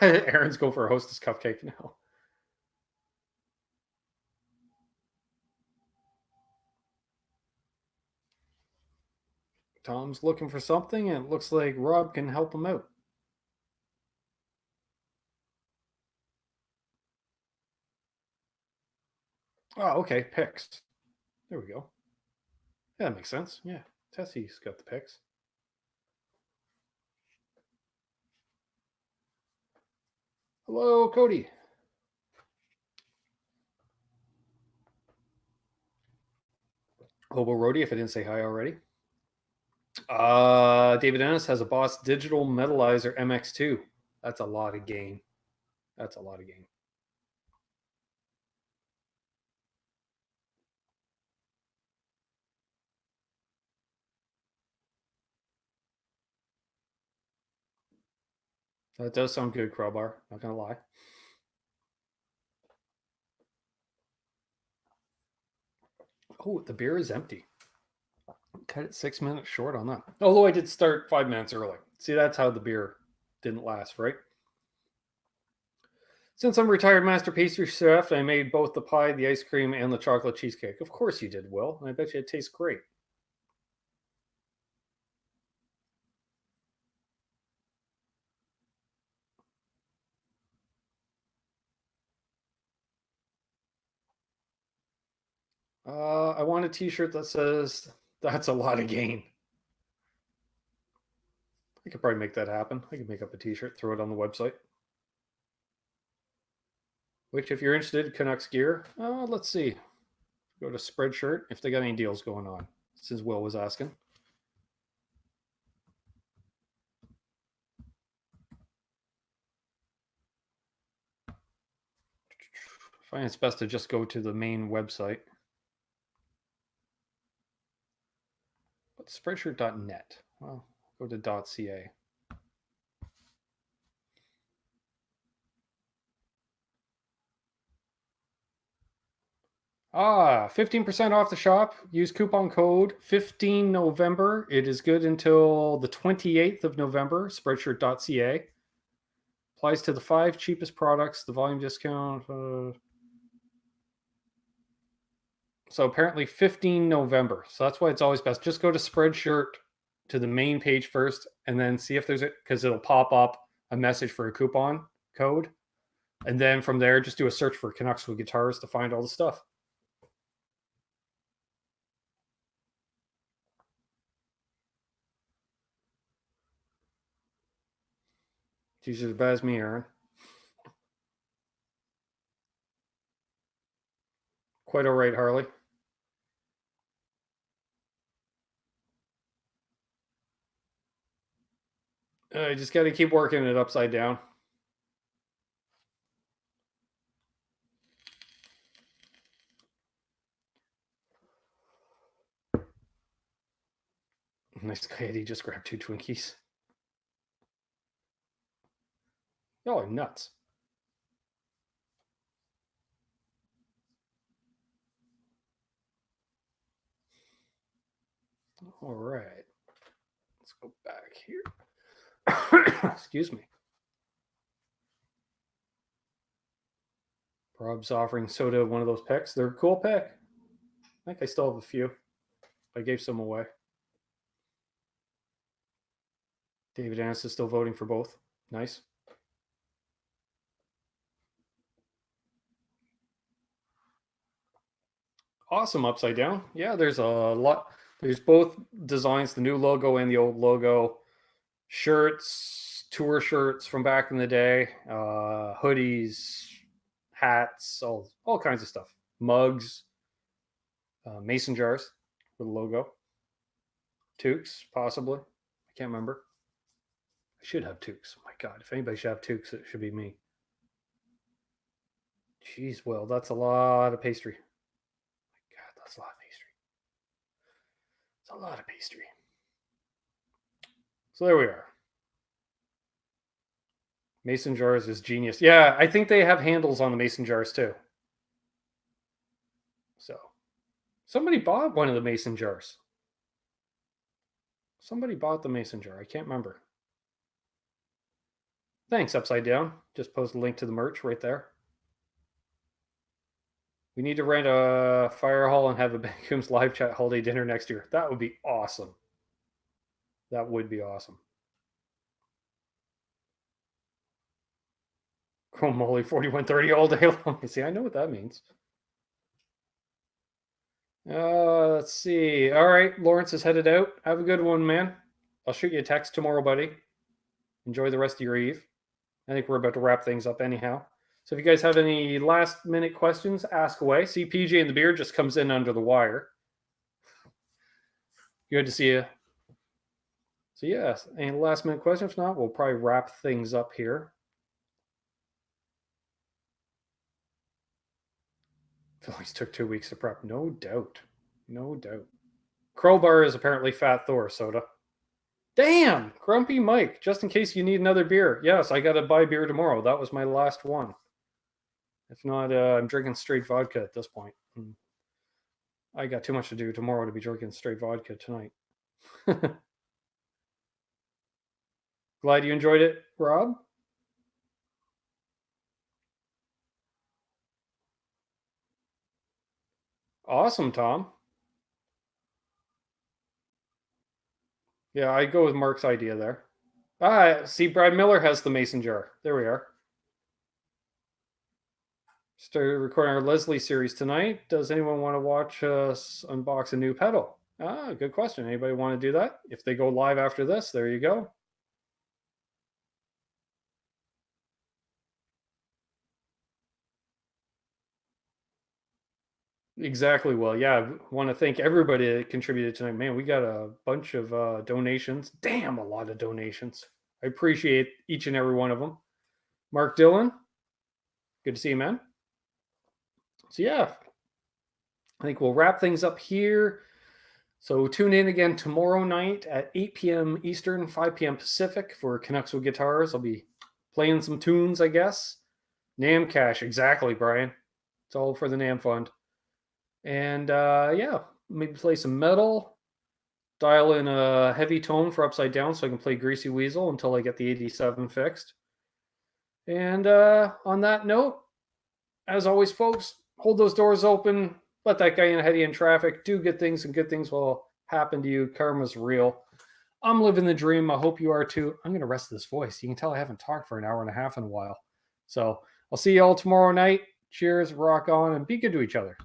Speaker 1: Aaron's going for a Hostess cupcake now. Tom's looking for something, and it looks like Rob can help him out. Oh, okay. Picks. There we go. Yeah, that makes sense. Yeah. Tessi's got the picks. Hello, Cody. Hobo Roadie, if I didn't say hi already. David Ennis has a Boss Digital Metalizer MX2. That's a lot of gain. That's a lot of gain. That does sound good, Crowbar. Not going to lie. Oh, the beer is empty. Cut it 6 minutes short on that. Although I did start 5 minutes early. See, that's how the beer didn't last, right? Since I'm a retired master pastry chef, I made both the pie, the ice cream, and the chocolate cheesecake. Of course you did, Will. I bet you it tastes great. I want a t-shirt that says, that's a lot of gain. I could probably make that happen. I could make up a t-shirt, throw it on the website. Which, if you're interested, Canucks gear, let's see. Go to Spreadshirt if they got any deals going on, since Will was asking. I find it's best to just go to the main website. But spreadshirt.net. Well, go to .ca. 15% off the shop. Use coupon code 15 November. It is good until the 28th of November. Spreadshirt.ca. Applies to the 5 cheapest products. The volume discount. So apparently 15 November. So that's why it's always best. Just go to Spreadshirt to the main page first and then see if there's it, because it'll pop up a message for a coupon code. And then from there, just do a search for Canucks with Guitars to find all the stuff. She's as bad as me, Aaron. Quite all right, Harley. I just got to keep working it upside down. Nice guy. He just grabbed 2 Twinkies. Y'all are nuts. All right. Let's go back here. Excuse me. Rob's offering Soda one of those picks. They're a cool pick. I think I still have a few. I gave some away. David Annis is still voting for both. Nice. Awesome upside down. Yeah, there's a lot. There's both designs, the new logo and the old logo. Shirts, tour shirts from back in the day, hoodies, hats, all kinds of stuff. Mugs, mason jars with a logo. Toques, possibly. I can't remember. I should have toques. Oh my God, if anybody should have toques, it should be me. Jeez, Will, that's a lot of pastry. My God, that's a lot of pastry. It's a lot of pastry. So there we are. Mason jars is genius. Yeah, I think they have handles on the mason jars too. So somebody bought one of the mason jars. Somebody bought the mason jar. I can't remember. Thanks, Upside Down. Just post a link to the merch right there. We need to rent a fire hall and have a Ben Coombs live chat holiday dinner next year. That would be awesome. That would be awesome. Chrome Molly 4130 all day long. See, I know what that means. Let's see. All right, Lawrence is headed out. Have a good one, man. I'll shoot you a text tomorrow, buddy. Enjoy the rest of your eve. I think we're about to wrap things up anyhow. So if you guys have any last minute questions, ask away. See, PJ and the beard just comes in under the wire. Good to see you. So yeah, any last minute questions? If not, we'll probably wrap things up here. Phillies took 2 weeks to prep. No doubt. No doubt. Crowbar is apparently Fat Thor soda. Damn! Grumpy Mike, just in case you need another beer. Yes, I got to buy beer tomorrow. That was my last one. If not, I'm drinking straight vodka at this point. I got too much to do tomorrow to be drinking straight vodka tonight. Glad you enjoyed it, Rob. Awesome, Tom. Yeah, I go with Mark's idea there. See, Brad Miller has the mason jar. There we are. Started recording our Leslie series tonight. Does anyone want to watch us unbox a new pedal? Good question. Anybody want to do that? If they go live after this, there you go. Exactly. Well, yeah, I want to thank everybody that contributed tonight. Man, we got a bunch of donations. Damn, a lot of donations. I appreciate each and every one of them. Mark Dillon, good to see you, man. So, yeah, I think we'll wrap things up here. So, tune in again tomorrow night at 8 p.m. Eastern, 5 p.m. Pacific for Canucks with Guitars. I'll be playing some tunes, I guess. NAM Cash, exactly, Brian. It's all for the NAM Fund. And yeah, maybe play some metal, dial in a heavy tone for Upside Down so I can play Greasy Weasel until I get the 87 fixed. And on that note, as always, folks, hold those doors open. Let that guy in ahead of you in traffic. Do good things, and good things will happen to you. Karma's real. I'm living the dream. I hope you are too. I'm going to rest this voice. You can tell I haven't talked for an hour and a half in a while. So I'll see you all tomorrow night. Cheers, rock on, and be good to each other.